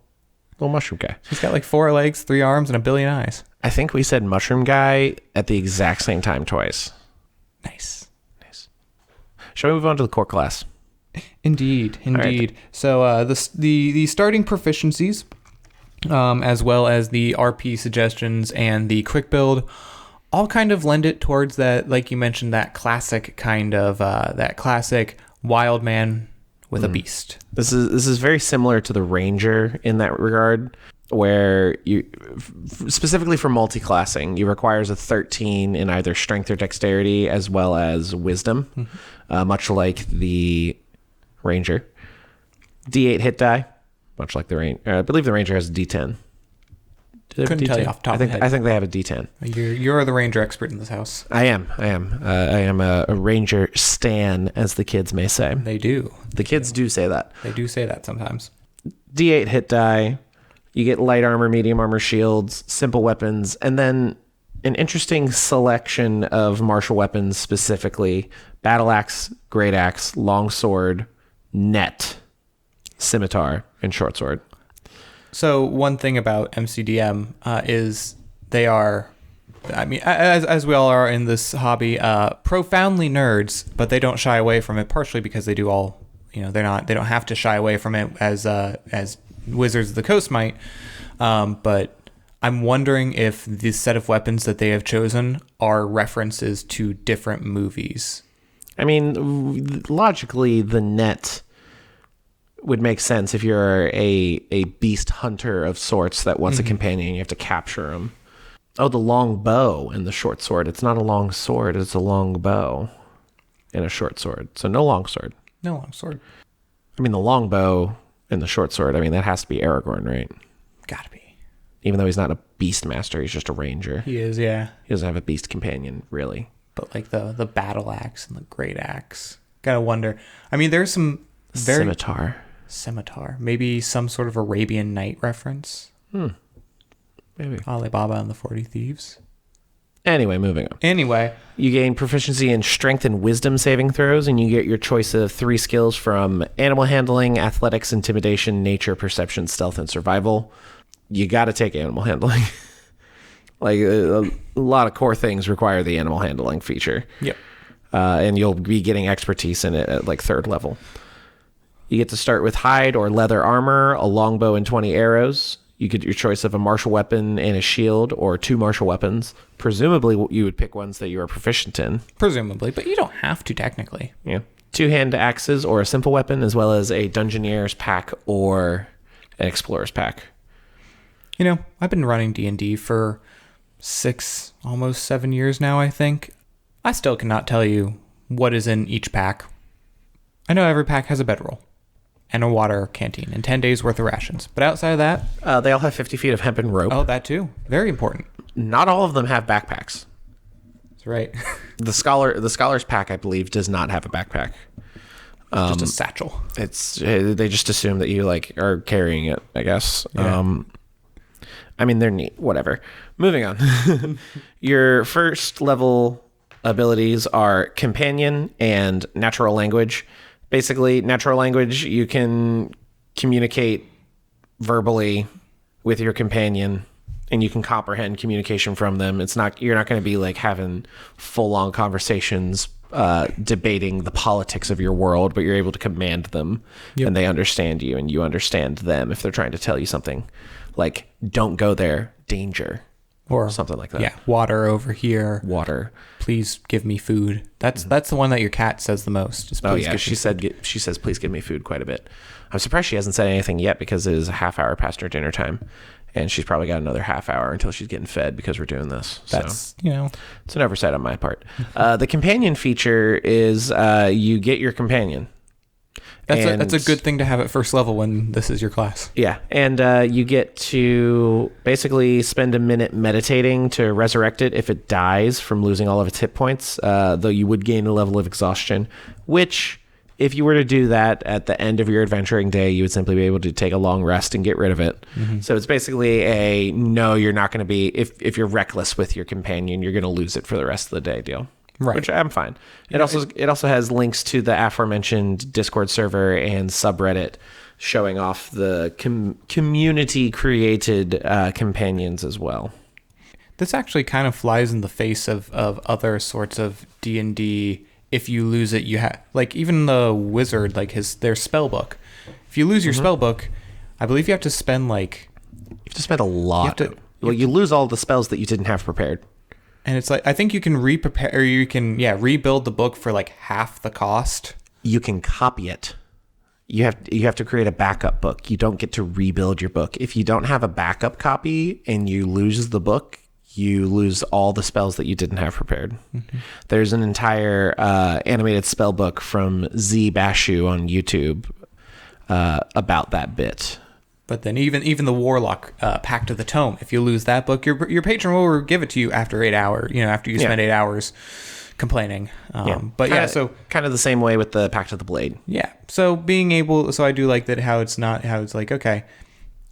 mushroom guy.
He's got like 4 legs, 3 arms, and a billion eyes.
I think we said mushroom guy at the exact same time twice.
Nice.
Shall we move on to the core class?
Indeed.
Right.
So the starting proficiencies, as well as the RP suggestions and the quick build, all kind of lend it towards that, like you mentioned, that classic kind of that classic wild man with a beast. This
is very similar to the ranger in that regard, where you specifically for multi-classing, you requires a 13 in either strength or dexterity as well as wisdom, much like the ranger. D8 hit die, much like the ranger. I believe the ranger has a D10.
Couldn't tell you off the top of my head.
I think they have a D10.
You're the ranger expert in this house.
I am. I am a ranger stan, as the kids may say.
They do.
The kids do say that.
They do say that sometimes.
D8 hit die. You get light armor, medium armor, shields, simple weapons, and then an interesting selection of martial weapons, specifically battle axe, great axe, long sword, net, scimitar, and short sword.
So one thing about MCDM is they are, I mean, as we all are in this hobby, profoundly nerds, but they don't shy away from it, partially because they do all, they don't have to shy away from it as Wizards of the Coast might. But I'm wondering if this set of weapons that they have chosen are references to different movies.
I mean, logically, the net would make sense if you're a beast hunter of sorts that wants a companion. You have to capture him. Oh, the long bow and the short sword. It's not a long sword. It's a long bow and a short sword. So no long sword.
No long sword.
I mean, the long bow and the short sword. I mean, that has to be Aragorn, right?
Gotta be.
Even though he's not a beast master, he's just a ranger.
He is, yeah.
He doesn't have a beast companion, really.
But like the battle axe and the great axe. Gotta wonder. I mean, there's some very... Scimitar. Maybe some sort of Arabian Night reference.
Maybe.
Alibaba and the 40 Thieves.
Anyway, moving on.
Anyway.
You gain proficiency in strength and wisdom saving throws, and you get your choice of 3 skills from animal handling, athletics, intimidation, nature, perception, stealth, and survival. You got to take animal handling. Like, a lot of core things require the animal handling feature.
Yep.
And you'll be getting expertise in it at like 3rd level. You get to start with hide or leather armor, a longbow, and 20 arrows. You get your choice of a martial weapon and a shield, or 2 martial weapons. Presumably, you would pick ones that you are proficient in.
Presumably, but you don't have to technically.
Yeah. 2-hand axes or a simple weapon, as well as a dungeoneer's pack or an explorer's pack.
I've been running D&D for 6, almost 7 years now, I think. I still cannot tell you what is in each pack. I know every pack has a bedroll and a water canteen and 10 days worth of rations. But outside of that...
they all have 50 feet of hempen rope.
Oh, that too. Very important.
Not all of them have backpacks.
That's right.
The scholar's pack, I believe, does not have a backpack.
Just a satchel.
They just assume that you are carrying it, I guess.
Yeah.
I mean, they're neat. Whatever. Moving on. Your first level abilities are companion and natural language. Basically, natural language, you can communicate verbally with your companion, and you can comprehend communication from them. You're not going to be having full-on conversations debating the politics of your world, but you're able to command them, and they understand you, and you understand them if they're trying to tell you something like, don't go there, danger. or something like that.
Yeah, water over here.
Water.
Please give me food. That's the one that your cat says the most. Is,
oh yeah, she says please give me food quite a bit. I'm surprised she hasn't said anything yet because it is a half hour past her dinner time, and she's probably got another half hour until she's getting fed because we're doing this.
That's
it's an oversight on my part. The companion feature is you get your companion.
That's a good thing to have at first level when this is your class.
Yeah, and you get to basically spend a minute meditating to resurrect it if it dies from losing all of its hit points, though you would gain a level of exhaustion, which, if you were to do that at the end of your adventuring day, you would simply be able to take a long rest and get rid of it. Mm-hmm. So it's basically no, you're not going to be, if you're reckless with your companion, you're going to lose it for the rest of the day deal.
Right.
Which I'm fine. It also has links to the aforementioned Discord server and subreddit showing off the community created companions as well.
This actually kind of flies in the face of other sorts of D&D. If you lose it, you have, like, even the wizard, like their spell book. If you lose your spell book, I believe you have to spend you
have to spend a lot. You lose all the spells that you didn't have prepared.
And it's like, I think you can re-prepare, or you can, rebuild the book for like half the cost.
You can copy it. You have to create a backup book. You don't get to rebuild your book. If you don't have a backup copy and you lose the book, you lose all the spells that you didn't have prepared. Mm-hmm. There's an entire animated spell book from Z Bashu on YouTube about that bit.
But then even the Warlock Pact of the Tome, if you lose that book, your patron will give it to you after 8 hours. After you spend 8 hours complaining. But so
kind of the same way with the Pact of the Blade.
Yeah. So I do like that how it's like, okay,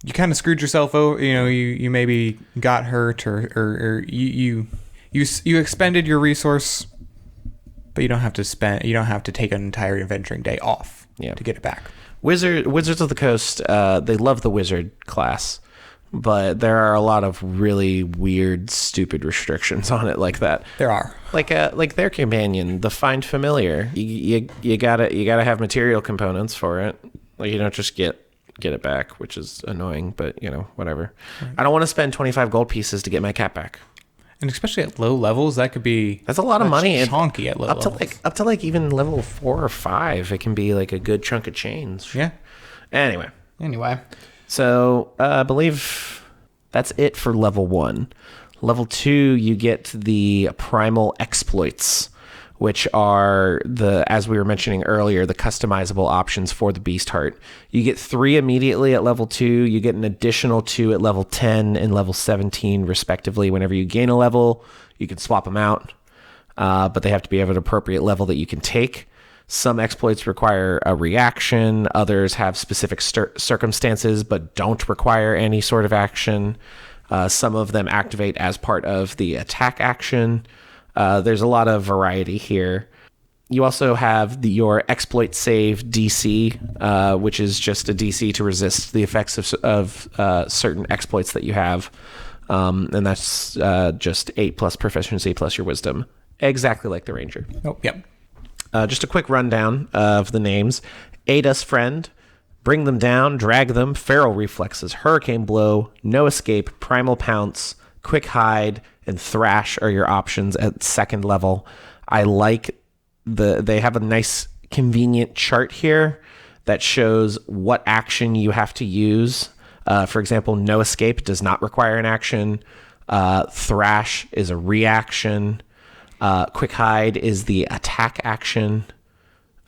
you kind of screwed yourself over. You maybe got hurt or you expended your resource, but you don't have to take an entire adventuring day off to get it back.
Wizards of the Coast, they love the wizard class, but there are a lot of really weird, stupid restrictions on it like that.
There are.
Like their companion, the Find Familiar. You gotta have material components for it. Like, you don't just get it back, which is annoying, but whatever. Right. I don't want to spend 25 gold pieces to get my cat back.
And especially at low levels, that's a
lot of money.
Chonky at low levels.
Up to even level 4 or 5, it can be like a good chunk of change.
Yeah.
Anyway.
So
I believe that's it for level 1. Level 2, you get the primal exploits, which are as we were mentioning earlier, the customizable options for the Beastheart. You get 3 immediately at level 2. You get an additional 2 at level 10 and level 17, respectively. Whenever you gain a level, you can swap them out, but they have to be of an appropriate level that you can take. Some exploits require a reaction. Others have specific circumstances, but don't require any sort of action. Some of them activate as part of the attack action. There's a lot of variety here. You also have your exploit save DC, which is just a DC to resist the effects of certain exploits that you have. And that's just 8 plus proficiency plus your wisdom. Exactly like the Ranger.
Oh, yep.
Just a quick rundown of the names. Aid Us Friend, Bring Them Down, Drag Them, Feral Reflexes, Hurricane Blow, No Escape, Primal Pounce, Quick Hide, and Thrash are your options at second level. I like they have a nice convenient chart here that shows what action you have to use. For example, No Escape does not require an action. Thrash is a reaction. Quick Hide is the attack action.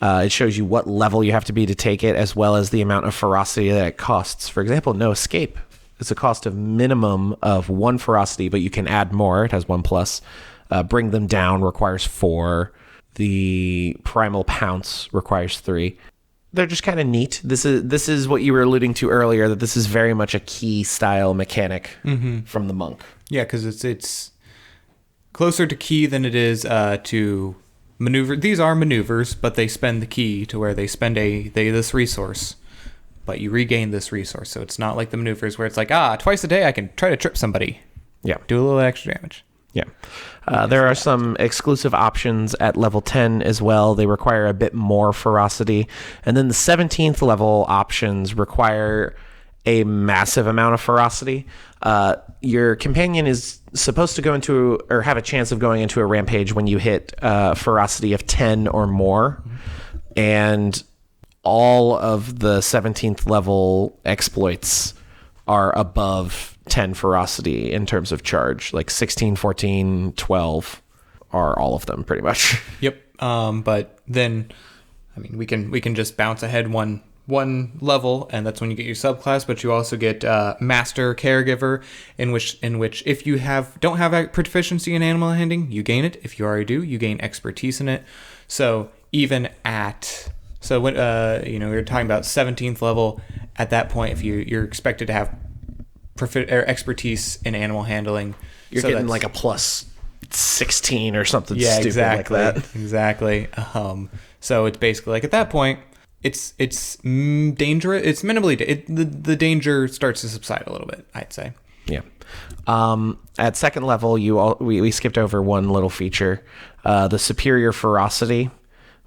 It shows you what level you have to be to take it, as well as the amount of ferocity that it costs. For example, No Escape. It's a cost of minimum of 1 ferocity, but you can add more. It has 1 plus. Bring Them Down requires 4. The Primal Pounce requires 3. They're just kind of neat. This is what you were alluding to earlier, that this is very much a key style mechanic from the monk.
Yeah, because it's closer to key than it is to maneuver. These are maneuvers, but they spend the key to where they spend this resource. But you regain this resource, so it's not like the maneuvers where it's like, twice a day I can try to trip somebody.
Yeah.
Do a little extra damage.
Yeah. There are some exclusive options at level 10 as well. They require a bit more ferocity. And then the 17th level options require a massive amount of ferocity. Your companion is supposed to go into or have a chance of going into a rampage when you hit ferocity of 10 or more. And all of the 17th level exploits are above 10 ferocity in terms of charge. Like 16, 14, 12 are all of them pretty much.
Yep. But then, I mean, we can just bounce ahead one level, and that's when you get your subclass. But you also get Master Caregiver, in which if you don't have proficiency in animal handling, you gain it. If you already do, you gain expertise in it. So even when you're talking about 17th level, at that point, if you're expected to have expertise in animal handling,
you're getting like a plus 16 or something stupid
exactly,
like that.
Exactly. So it's basically like at that point, it's dangerous. It's minimally the danger starts to subside a little bit, I'd say.
Yeah. At second level, we skipped over one little feature, the superior ferocity.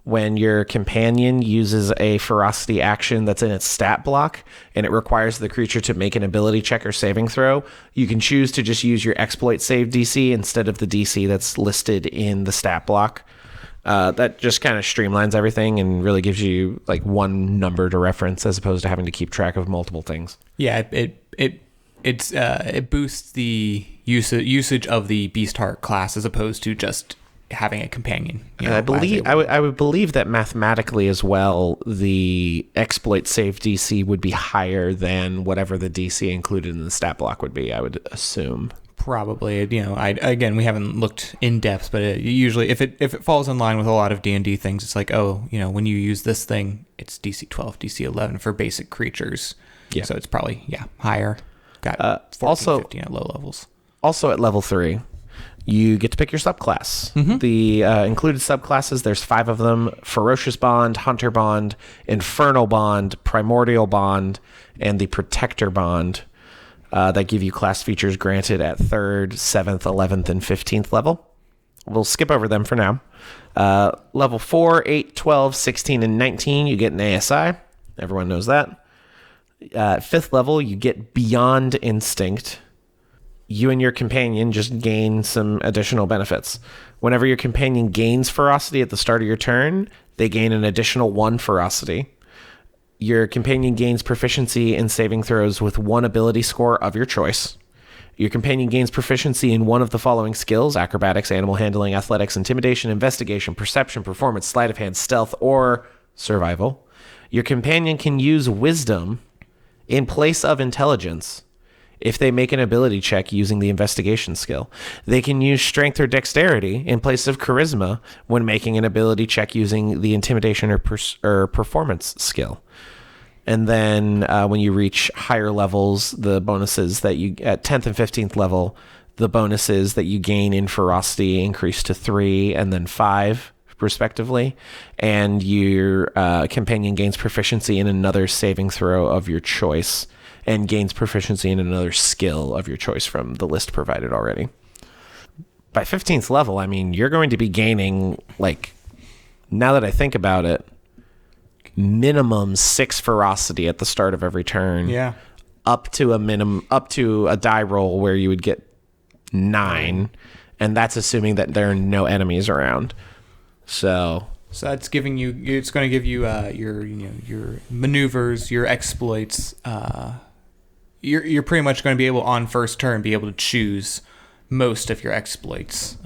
When your companion uses a ferocity action that's in its stat block and it requires the creature to make an ability check or saving throw, you can choose to just use your exploit save DC instead of the DC that's listed in the stat block. That just kind of streamlines everything and really gives you like one number to reference as opposed to having to keep track of multiple things.
Yeah, it boosts the usage of the Beastheart class as opposed to just having a companion.
I would believe that mathematically as well, the exploit save DC would be higher than whatever the DC included in the stat block would be, I would assume.
Probably. We haven't looked in depth, but usually if it falls in line with a lot of D&D things, it's like, when you use this thing, it's DC 12, DC 11 for basic creatures. Yeah. So it's probably higher. Got 14, 15 at low levels.
Also at level 3, you get to pick your subclass. Mm-hmm. The included subclasses, there's 5 of them: Ferocious Bond, Hunter Bond, Infernal Bond, Primordial Bond, and the Protector Bond that give you class features granted at 3rd, 7th, 11th, and 15th level. We'll skip over them for now. Level 4, 8, 12, 16, and 19, you get an ASI. Everyone knows that. 5th level, you get Beyond Instinct. You and your companion just gain some additional benefits. Whenever your companion gains ferocity at the start of your turn, they gain an additional 1 ferocity. Your companion gains proficiency in saving throws with 1 ability score of your choice. Your companion gains proficiency in one of the following skills: acrobatics, animal handling, athletics, intimidation, investigation, perception, performance, sleight of hand, stealth, or survival. Your companion can use wisdom in place of intelligence if they make an ability check using the investigation skill. They can use strength or dexterity in place of charisma when making an ability check using the intimidation or performance skill. And then when you reach higher levels, the bonuses that you at 10th and 15th level, the bonuses that you gain in ferocity increase to 3 and then 5 respectively, and your companion gains proficiency in another saving throw of your choice and gains proficiency in another skill of your choice from the list provided already. By 15th level, I mean, you're going to be gaining, like, now that I think about it, minimum 6 ferocity at the start of every turn.
Yeah.
Up to a die roll where you would get 9, and that's assuming that there are no enemies around. So
that's giving you. It's going to give you your maneuvers, your exploits. You're pretty much going to be able on first turn be able to choose most of your exploits,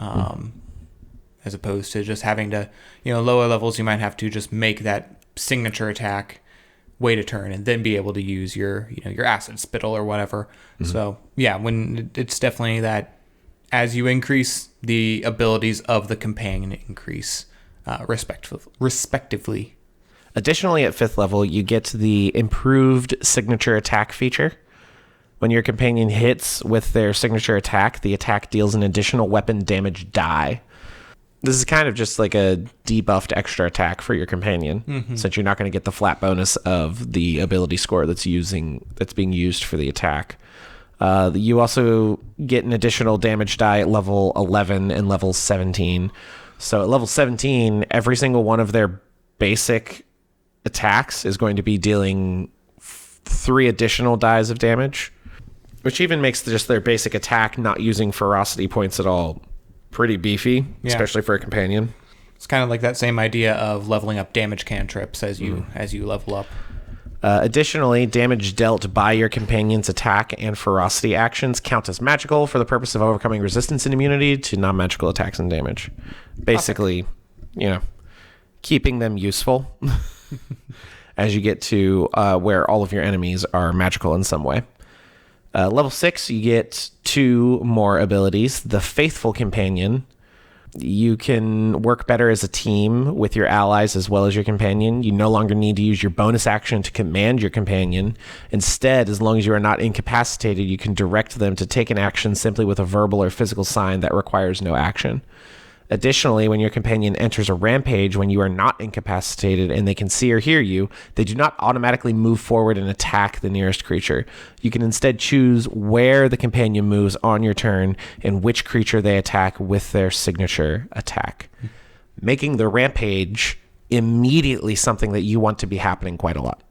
as opposed to just having to lower levels. You might have to just make that signature attack, wait a turn, and then be able to use your acid spittle or whatever. Mm-hmm. So when it's definitely that as you increase, the abilities of the companion increase respectively.
Additionally, at 5th level, you get the improved signature attack feature. When your companion hits with their signature attack, the attack deals an additional weapon damage die. This is kind of just like a debuffed extra attack for your companion, since you're not going to get the flat bonus of the ability score that's being used for the attack. You also get an additional damage die at level 11 and level 17. So at level 17, every single one of their basic attacks is going to be dealing 3 additional dies of damage, which even makes just their basic attack, not using ferocity points at all, pretty beefy, especially for a companion.
It's kind of like that same idea of leveling up damage cantrips as you level up.
Additionally, damage dealt by your companion's attack and ferocity actions count as magical for the purpose of overcoming resistance and immunity to non-magical attacks and damage. Basically, keeping them useful as you get to where all of your enemies are magical in some way. Level 6, you get 2 more abilities. The Faithful Companion. You can work better as a team with your allies as well as your companion. You no longer need to use your bonus action to command your companion. Instead, as long as you are not incapacitated, you can direct them to take an action simply with a verbal or physical sign that requires no action. Additionally, when your companion enters a rampage when you are not incapacitated and they can see or hear you, they do not automatically move forward and attack the nearest creature. You can instead choose where the companion moves on your turn and which creature they attack with their signature attack, making the rampage immediately something that you want to be happening quite a lot.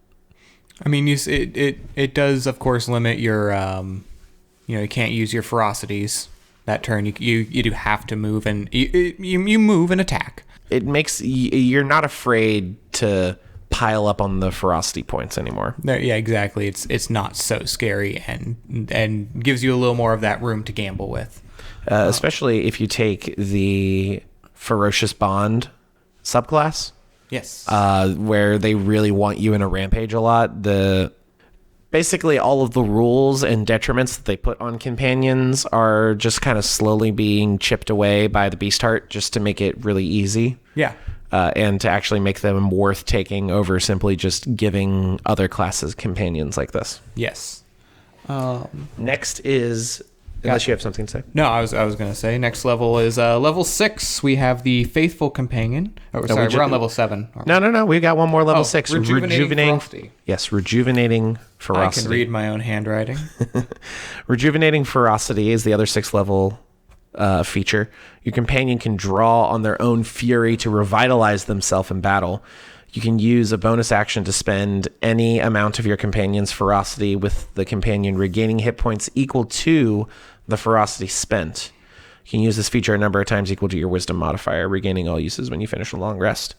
I mean, it does, of course, limit your, you can't use your ferocities. That turn, you do have to move, and you move and attack.
It makes you're not afraid to pile up on the ferocity points anymore.
Yeah, exactly. It's not so scary and gives you a little more of that room to gamble with.
Especially if you take the Ferocious Bond subclass.
Yes.
Where they really want you in a rampage a lot. Basically, all of the rules and detriments that they put on companions are just kind of slowly being chipped away by the Beastheart just to make it really easy.
Yeah.
And to actually make them worth taking over simply just giving other classes companions like this.
Yes.
Next is... Unless you have something to say.
No, I was going to say next level is level 6. We have the Faithful Companion. Oh, sorry, we're on level 7.
No. We got one more level 6.
Rejuvenating Ferocity.
Yes, Rejuvenating Ferocity.
I can read my own handwriting.
Rejuvenating Ferocity is the other 6th level feature. Your companion can draw on their own fury to revitalize themselves in battle. You can use a bonus action to spend any amount of your companion's ferocity, with the companion regaining hit points equal to the ferocity spent. You can use this feature a number of times equal to your wisdom modifier, regaining all uses when you finish a long rest.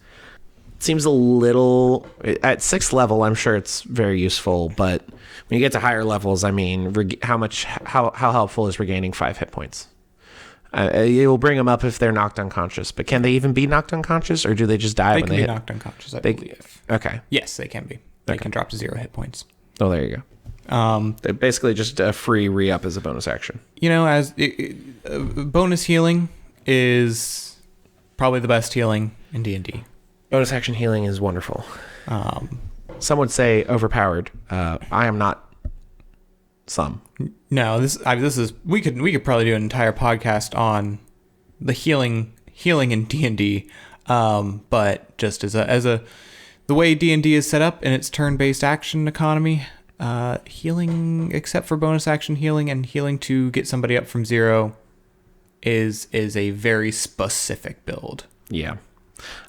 It seems a little... At 6th level, I'm sure it's very useful, but when you get to higher levels, I mean, how helpful is regaining 5 hit points? It will bring them up if they're knocked unconscious, but can they even be knocked unconscious, or do they just die when they hit?
They can be knocked unconscious, I believe.
Okay.
Yes, they can be. They can drop to 0 hit points.
Oh, there you go. They're basically just a free re-up as a bonus action.
As bonus healing is probably the best healing in D&D.
Bonus action healing is wonderful. Some would say overpowered. I am not. Some.
No, this is we could probably do an entire podcast on the healing in D&D, but just as a the way D&D is set up in its turn-based action economy, healing except for bonus action healing and healing to get somebody up from 0 is a very specific build.
Yeah.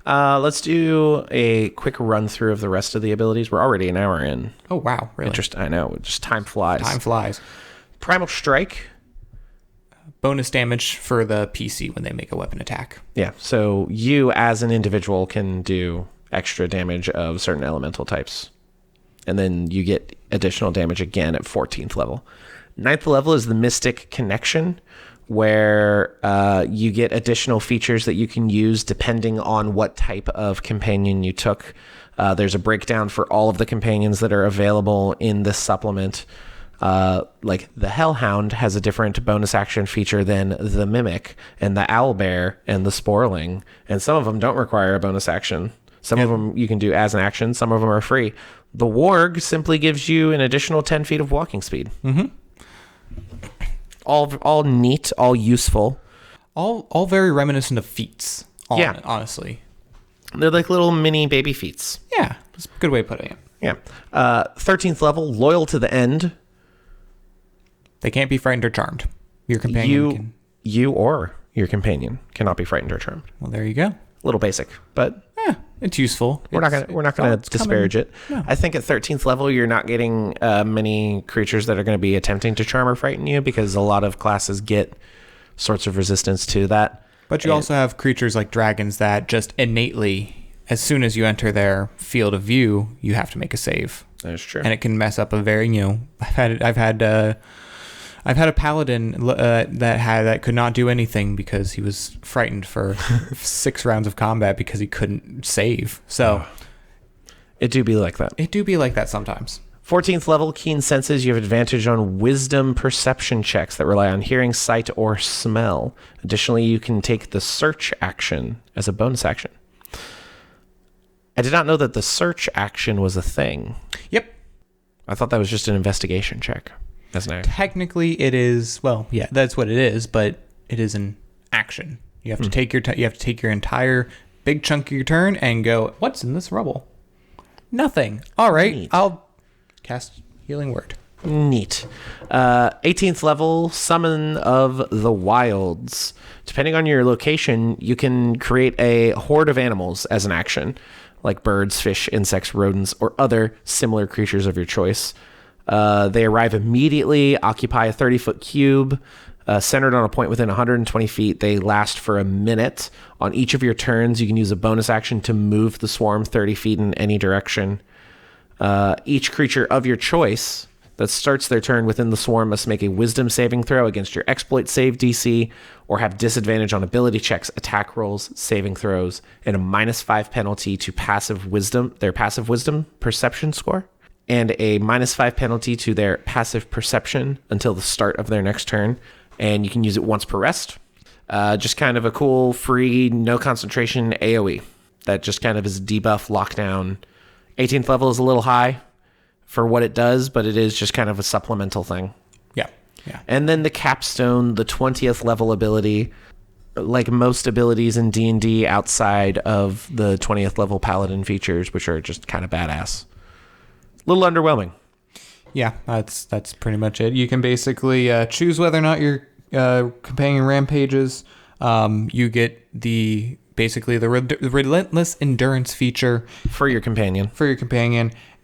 Let's do a quick run through of the rest of the abilities. We're already an hour in.
Oh, wow. Really?
I know. Just time flies.
Time flies.
Primal Strike.
Bonus damage for the PC when they make a weapon attack.
Yeah. So you as an individual can do extra damage of certain elemental types. And then you get additional damage again at 14th level. 9th level is the Mystic Connection, where you get additional features that you can use depending on what type of companion you took. There's a breakdown for all of the companions that are available in this supplement. Like the Hellhound has a different bonus action feature than the Mimic and the Owlbear and the Sporling, and some of them don't require a bonus action. Some of them you can do as an action. Some of them are free. The Warg simply gives you an additional 10 feet of walking speed.
Mm-hmm.
All neat, all useful.
All very reminiscent of feats, honestly.
They're like little mini baby feats.
Yeah, that's a good way of putting it.
Yeah. 13th level, Loyal to the End.
They can't be frightened or charmed. Your companion
You or your companion cannot be frightened or charmed.
Well, there you go.
A little basic, but
It's useful.
We're not gonna disparage it.
No.
I think at 13th level, you're not getting many creatures that are going to be attempting to charm or frighten you, because a lot of classes get sorts of resistance to that.
But you also have creatures like dragons that just innately, as soon as you enter their field of view, you have to make a save.
That's true.
And it can mess up a very, I've had a paladin that could not do anything because he was frightened for 6 rounds of combat because he couldn't save. So
it do be like that.
It do be like that sometimes.
14th level, keen senses. You have advantage on wisdom perception checks that rely on hearing, sight, or smell. Additionally, you can take the search action as a bonus action. I did not know that the search action was a thing.
Yep.
I thought that was just an investigation check. As an action.
Technically, it is. Well, yeah, that's what it is. But it is an action. You have to take your entire big chunk of your turn and go. What's in this rubble? Nothing. All right,
Neat.
I'll cast Healing Word.
Neat. 18th level, Summon of the Wilds. Depending on your location, you can create a horde of animals as an action, like birds, fish, insects, rodents, or other similar creatures of your choice. They arrive immediately, occupy a 30-foot cube, centered on a point within 120 feet. They last for a minute. On each of your turns, you can use a bonus action to move the swarm 30 feet in any direction. Each creature of your choice that starts their turn within the swarm must make a wisdom saving throw against your exploit save DC, or have disadvantage on ability checks, attack rolls, saving throws, and a -5 penalty to their passive wisdom perception score, and a -5 penalty to their passive perception until the start of their next turn. And you can use it once per rest. Just kind of a cool, free, no concentration AoE that just kind of is debuff, lockdown. 18th level is a little high for what it does, but it is just kind of a supplemental thing.
Yeah.
And then the capstone, the 20th level ability, like most abilities in D&D outside of the 20th level paladin features, which are just kind of badass. A little underwhelming.
Yeah, that's pretty much it. You can basically choose whether or not your companion rampages. You get the relentless endurance feature
For your companion.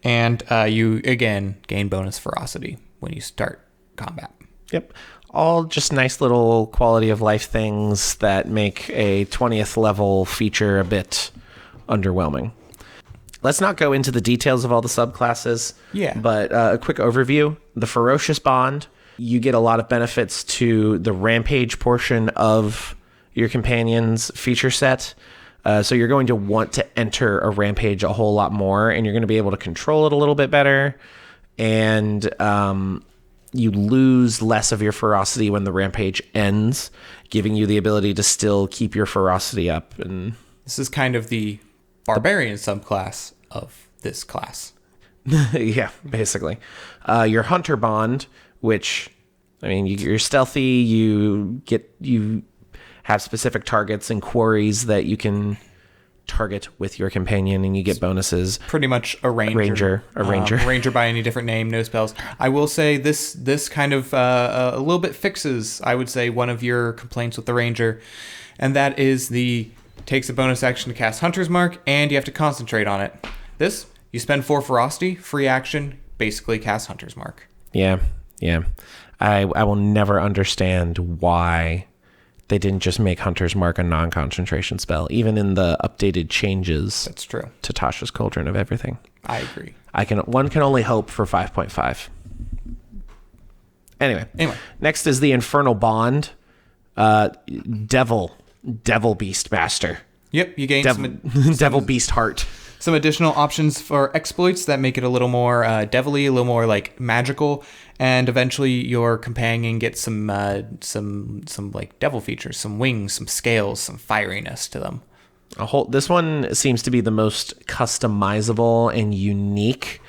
and you again gain bonus ferocity when you start combat.
Yep. All just nice little quality of life things that make a 20th level feature a bit underwhelming. Let's not go into the details of all the subclasses.
Yeah.
But a quick overview. The Ferocious Bond, you get a lot of benefits to the Rampage portion of your companion's feature set. So you're going to want to enter a Rampage a whole lot more, and you're going to be able to control it a little bit better. And you lose less of your ferocity when the Rampage ends, giving you the ability to still keep your ferocity up. And
this is kind of the barbarian subclass of this class.
yeah, basically. Your Hunter Bond, which, I mean, you're stealthy, you have specific targets and quarries that you can target with your companion, and you get bonuses.
Pretty much a ranger.
A ranger.
Ranger by any different name, no spells. I will say this kind of a little bit fixes, I would say, one of your complaints with the ranger, and that is takes a bonus action to cast Hunter's Mark, and you have to concentrate on it. This, you spend 4 ferocity, free action, basically cast Hunter's Mark.
Yeah. I will never understand why they didn't just make Hunter's Mark a non-concentration spell, even in the updated changes.
That's true.
To Tasha's Cauldron of Everything.
I agree.
One can only hope for 5.5. Anyway, next is the Infernal Bond. Devil Beast Master.
Yep, you gain
Devil Beastheart.
Some additional options for exploits that make it a little more devilly, a little more like magical, and eventually your companion gets some like devil features, some wings, some scales, some fieriness to them.
This one seems to be the most customizable and unique.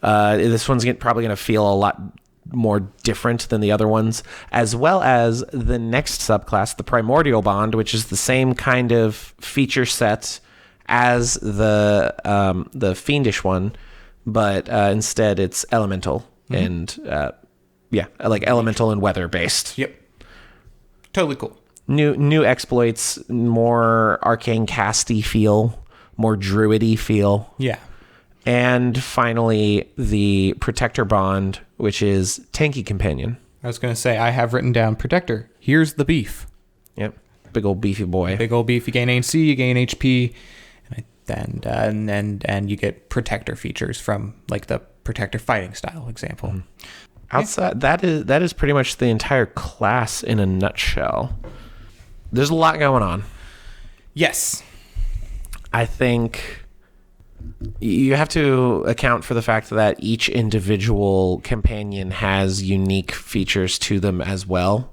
This one's probably going to feel a lot more different than the other ones, as well as the next subclass, the Primordial Bond, which is the same kind of feature set as the Fiendish one, but instead it's elemental and like elemental and weather based.
Yep, totally cool.
New exploits, more arcane casty feel more druidy feel.
Yeah.
And finally, the Protector Bond, which is Tanky Companion.
I was going to say, I have written down Protector. Here's the beef.
Yep. Big old beefy boy.
Big old beef. You gain AC, you gain HP, and you get Protector features from like the Protector fighting style example.
Mm-hmm. Outside, that is pretty much the entire class in a nutshell. There's a lot going on.
Yes.
I think you have to account for the fact that each individual companion has unique features to them as well.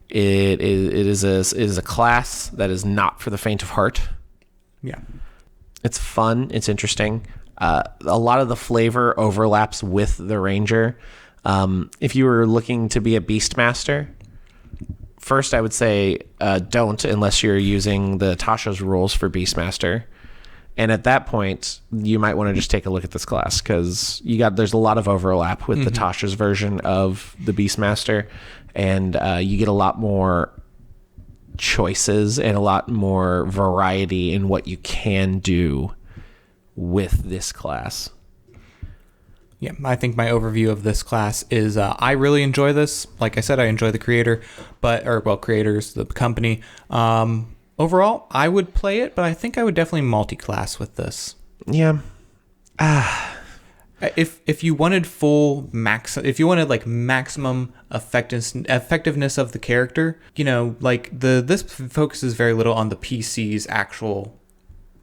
It is a class that is not for the faint of heart.
Yeah.
It's fun. It's interesting. A lot of the flavor overlaps with the Ranger. If you were looking to be a Beastmaster, first I would say don't, unless you're using the Tasha's rules for Beastmaster. And at that point, you might want to just take a look at this class, because there's a lot of overlap with the Tasha's version of the Beastmaster, and you get a lot more choices and a lot more variety in what you can do with this class.
Yeah, I think my overview of this class is I really enjoy this. Like I said, I enjoy the creators, the company. Overall, I would play it, but I think I would definitely multi-class with this.
Yeah.
If you wanted like maximum effectiveness of the character, this focuses very little on the PC's actual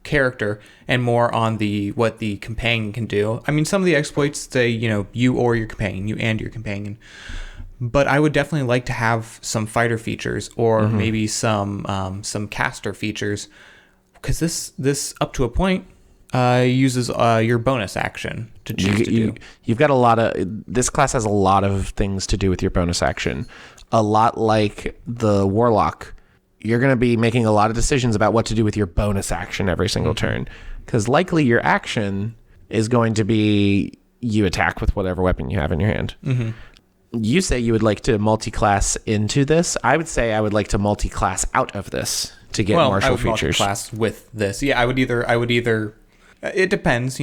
character and more on what the companion can do. I mean, some of the exploits say, you or your companion. But I would definitely like to have some fighter features, or maybe some caster features, because this up to a point uses your bonus action to choose to do.
You've got this class has a lot of things to do with your bonus action. A lot like the Warlock, you're going to be making a lot of decisions about what to do with your bonus action every single turn, because likely your action is going to be you attack with whatever weapon you have in your hand. Mm-hmm. You say you would like to multi-class into this. I would say I would like to multi-class out of this to get martial features.
Multi-class with this. Yeah, I would either. It depends,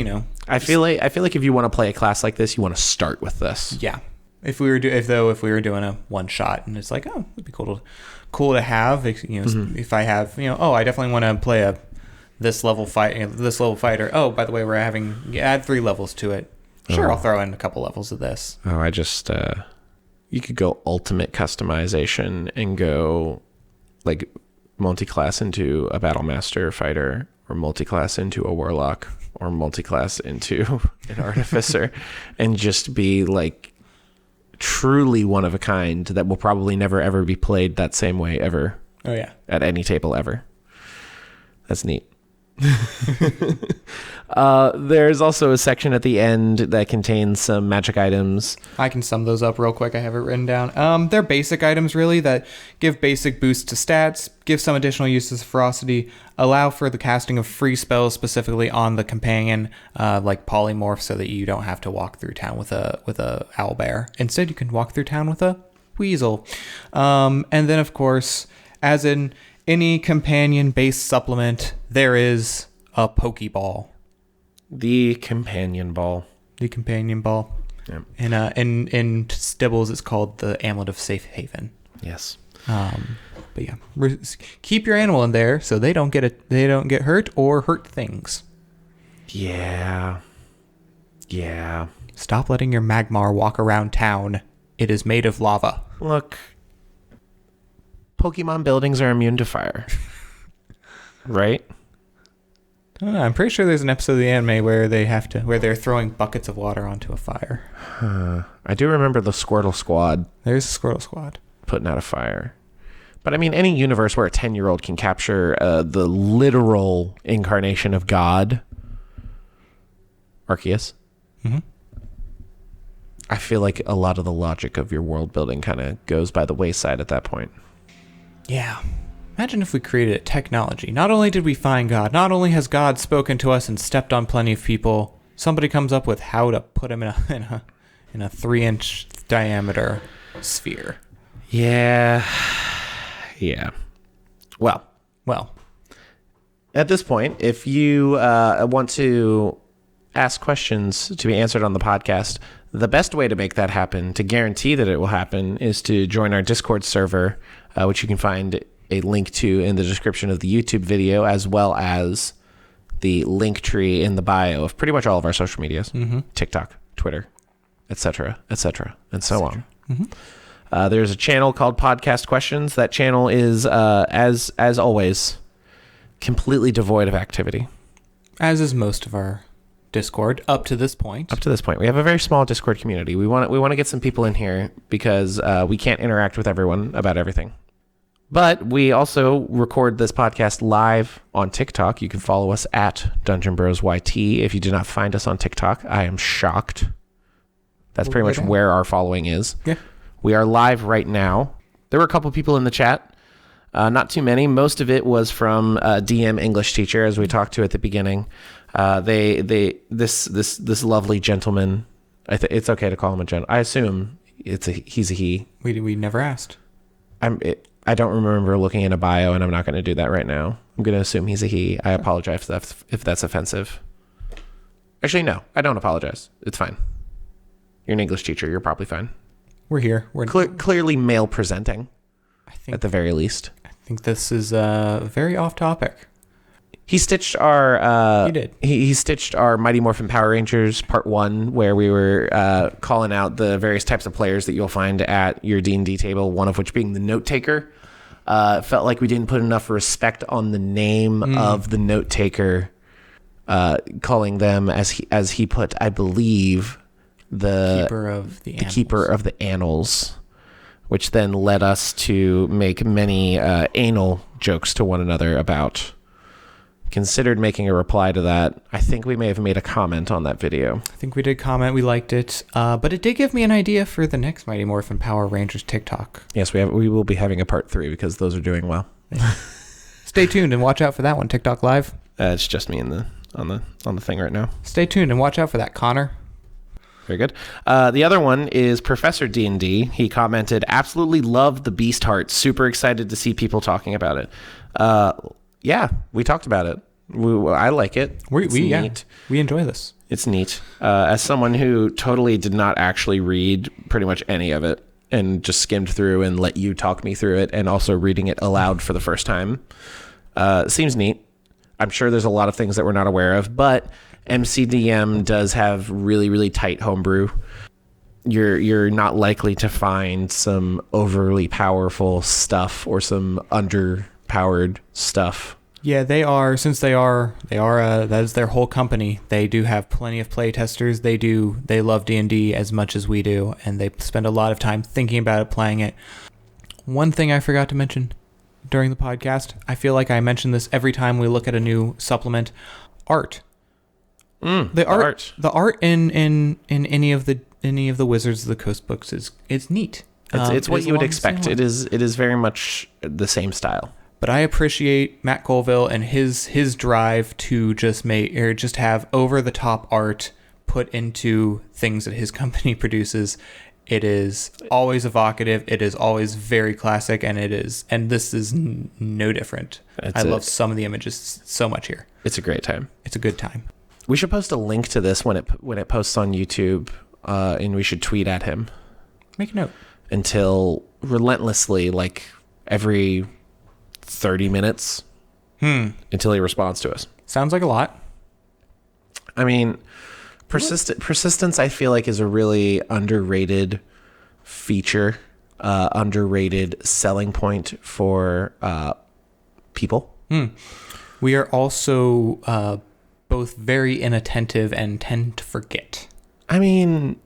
I feel like if you want to play a class like this, you want to start with this.
Yeah. If we were doing a one shot, and it's like, oh, it'd be cool to have. If I have, I definitely want to play this level fighter. Oh, by the way, we're add 3 levels to it. Sure, I'll throw in a couple levels of this.
Oh, I just you could go ultimate customization and go like multi-class into a battle master fighter, or multi-class into a warlock, or multi-class into an artificer, and just be like truly one of a kind that will probably never ever be played that same way ever.
Oh yeah.
At any table ever. That's neat. There's also a section at the end that contains some magic items.
I can sum those up real quick. I have it written down. They're basic items, really, that give basic boosts to stats, give some additional uses of ferocity, allow for the casting of free spells specifically on the companion, like polymorph, so that you don't have to walk through town with a owlbear. Instead, you can walk through town with a weasel. And then, of course, as in any companion-based supplement, there is a Pokeball.
The companion ball.
The companion ball.
Yep.
And in Stibbles, it's called the Amulet of Safe Haven.
Yes.
But yeah, keep your animal in there so they don't get hurt or hurt things.
Yeah. Yeah.
Stop letting your Magmar walk around town. It is made of lava.
Look, Pokemon buildings are immune to fire. Right?
I don't know, I'm pretty sure there's an episode of the anime where they're throwing buckets of water onto a fire.
I do remember the Squirtle Squad.
There's a Squirtle Squad.
Putting out a fire. But I mean, any universe where a 10-year-old can capture the literal incarnation of God, Arceus, I feel like a lot of the logic of your world building kind of goes by the wayside at that point.
Yeah. Imagine if we created a technology. Not only did we find God, not only has God spoken to us and stepped on plenty of people, somebody comes up with how to put him in a 3-inch diameter sphere.
Yeah. Yeah. Well, At this point, if you want to ask questions to be answered on the podcast, the best way to make that happen, to guarantee that it will happen, is to join our Discord server, which you can find a link to in the description of the YouTube video, as well as the link tree in the bio of pretty much all of our social medias, TikTok, Twitter, etc., and so on. There's a channel called Podcast Questions. That channel is, as always, completely devoid of activity.
As is most of our Discord up to this point.
We have a very small Discord community. We want to get some people in here because we can't interact with everyone about everything. But we also record this podcast live on TikTok. You can follow us at Dungeon Bros YT. If you do not find us on TikTok, I am shocked. That's pretty much where our following is.
Yeah. We
are live right now. There were a couple people in the chat. Not too many. Most of it was from DmEnglishTeacher, as we talked to at the beginning. This lovely gentleman. It's okay to call him a gentleman. I assume he's a he.
We never asked.
I don't remember looking in a bio, and I'm not going to do that right now. I'm going to assume he's a he. I apologize if that's offensive. Actually, no, I don't apologize. It's fine. You're an English teacher. You're probably fine.
We're here. We're
clearly male presenting, at the very least.
I think this is very off topic.
He stitched our.
He did.
He stitched our Mighty Morphin Power Rangers Part 1, where we were calling out the various types of players that you'll find at your D&D table. One of which being the note taker. Felt like we didn't put enough respect on the name of the note taker, calling them as he put, I believe, the keeper of the annals, which then led us to make many anal jokes to one another about. Considered making a reply to that. I think we may have made a comment on that video.
I think we did comment. We liked it. But it did give me an idea for the next Mighty Morphin Power Rangers TikTok.
Yes, we will be having a part 3 because those are doing well.
Stay tuned and watch out for that one, TikTok Live.
It's just me on the thing right now.
Stay tuned and watch out for that, Connor.
Very good. The other one is Professor D&D. He commented, absolutely love the Beastheart. Super excited to see people talking about it. Yeah, we talked about it. I like it.
It's neat. We enjoy this.
It's neat. As someone who totally did not actually read pretty much any of it and just skimmed through and let you talk me through it and also reading it aloud for the first time, seems neat. I'm sure there's a lot of things that we're not aware of, but MCDM does have really, really tight homebrew. You're not likely to find some overly powerful stuff or some underpowered stuff.
Yeah, they are. Since they are. That is their whole company. They do have plenty of play testers. They love D&D as much as we do, and they spend a lot of time thinking about it, playing it. One thing I forgot to mention during the podcast. I feel like I mention this every time we look at a new supplement. Art. The art in any of the Wizards of the Coast books is neat.
It's what you would expect. It is very much the same style.
But I appreciate Matt Colville and his drive to just have over the top art put into things that his company produces. It is always evocative. It is always very classic, and this is no different. I love some of the images so much here.
It's a great time.
It's a good time.
We should post a link to this when it posts on YouTube, and we should tweet at him.
Make a note.
Until relentlessly, like every 30 minutes, until he responds to us.
Sounds like a lot.
I mean, persistence, I feel like, is a really underrated feature, underrated selling point for people.
We are also both very inattentive and tend to forget.
I mean...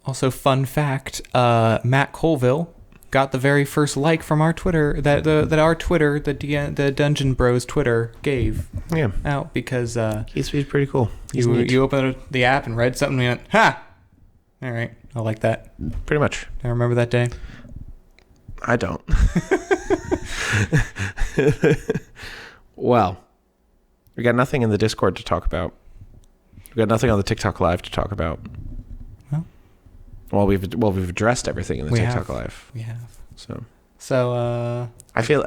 Also, fun fact, Matt Colville got the very first like from our Twitter, the Dungeon Bros Twitter gave out because...
he's pretty cool.
You opened the app and read something and you went, ha! All right, I like that.
Pretty much.
I remember that day.
I don't. Well, we got nothing in the Discord to talk about. We got nothing on the TikTok Live to talk about.
Well,
we've addressed everything in the TikTok Live.
We have.
So
So
I feel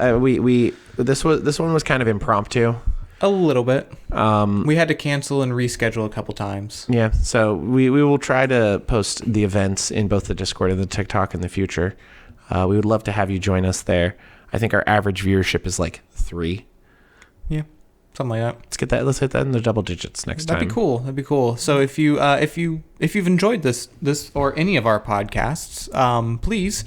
this one was kind of impromptu.
a little bit. We had to cancel and reschedule a couple times.
Yeah, so we will try to post the events in both the Discord and the TikTok in the future. We would love to have you join us there. I think our average viewership is like 3.
Yeah, something like that.
Let's hit that in the double digits next time.
That'd be cool. So if you've enjoyed this or any of our podcasts, please,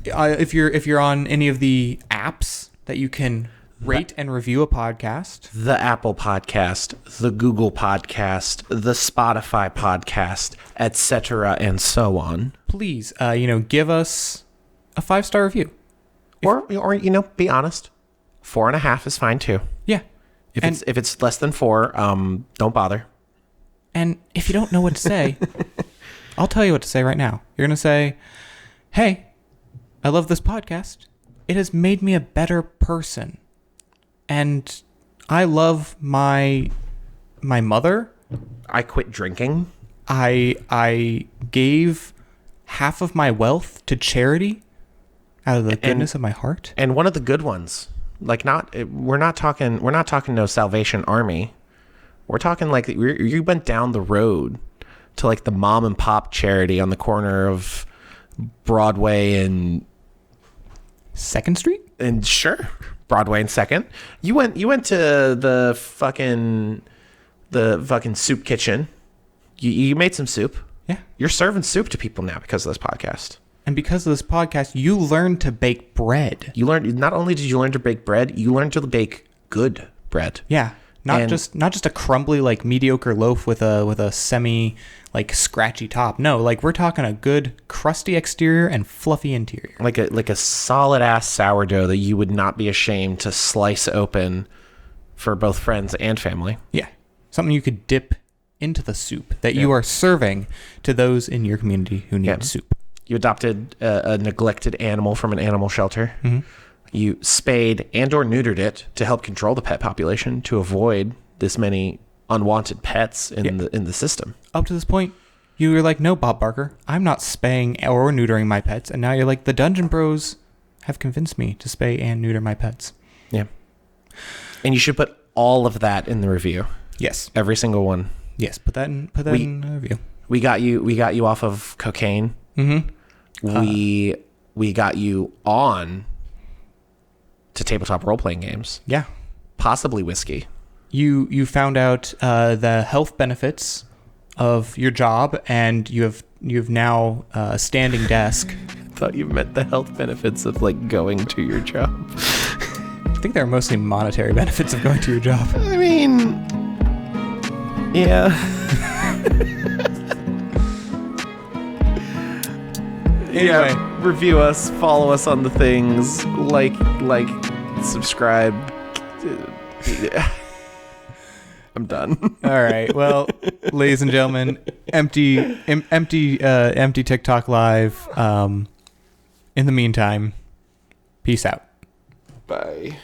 if you're on any of the apps that you can rate and review a podcast,
the Apple Podcast, the Google Podcast, the Spotify Podcast, etc., and so on.
Please, give us a 5-star review,
or be honest. 4.5 is fine too.
Yeah.
If it's less than 4, don't bother.
And if you don't know what to say, I'll tell you what to say right now. You're gonna say, "Hey, I love this podcast. It has made me a better person. And I love my mother.
I quit drinking.
I gave half of my wealth to charity out of the goodness of my heart."
And one of the good ones. Like we're not talking no Salvation Army. We're talking like you went down the road to like the mom and pop charity on the corner of Broadway and
2nd Street?
And sure. Broadway and 2nd. You went to the fucking soup kitchen. You made some soup.
Yeah.
You're serving soup to people now because of this podcast.
And because of this podcast, you learned to bake bread.
Not only did you learn to bake bread, you learned to bake good bread.
Yeah. Not just a crumbly, like, mediocre loaf with a semi, like, scratchy top. No, like, we're talking a good crusty exterior and fluffy interior.
Like a solid ass sourdough that you would not be ashamed to slice open for both friends and family.
Yeah. Something you could dip into the soup that you are serving to those in your community who need soup.
You adopted a neglected animal from an animal shelter. Mm-hmm. You spayed and or neutered it to help control the pet population to avoid this many unwanted pets in the system.
Up to this point, you were like, "No, Bob Barker, I'm not spaying or neutering my pets." And now you're like, "The Dungeon Bros have convinced me to spay and neuter my pets."
Yeah. And you should put all of that in the review.
Yes.
Every single one.
Yes, put that in the review.
We got you off of cocaine.
Mm-hmm.
We got you on to tabletop role-playing games.
Yeah.
Possibly whiskey.
You found out the health benefits of your job, and you have now a standing desk.
I thought you meant the health benefits of like going to your job.
I think there are mostly monetary benefits of going to your job.
I mean, yeah.
Anyway,
review us, follow us on the things, like, subscribe. I'm done.
All right. Well, ladies and gentlemen, empty TikTok live. In the meantime, peace out.
Bye.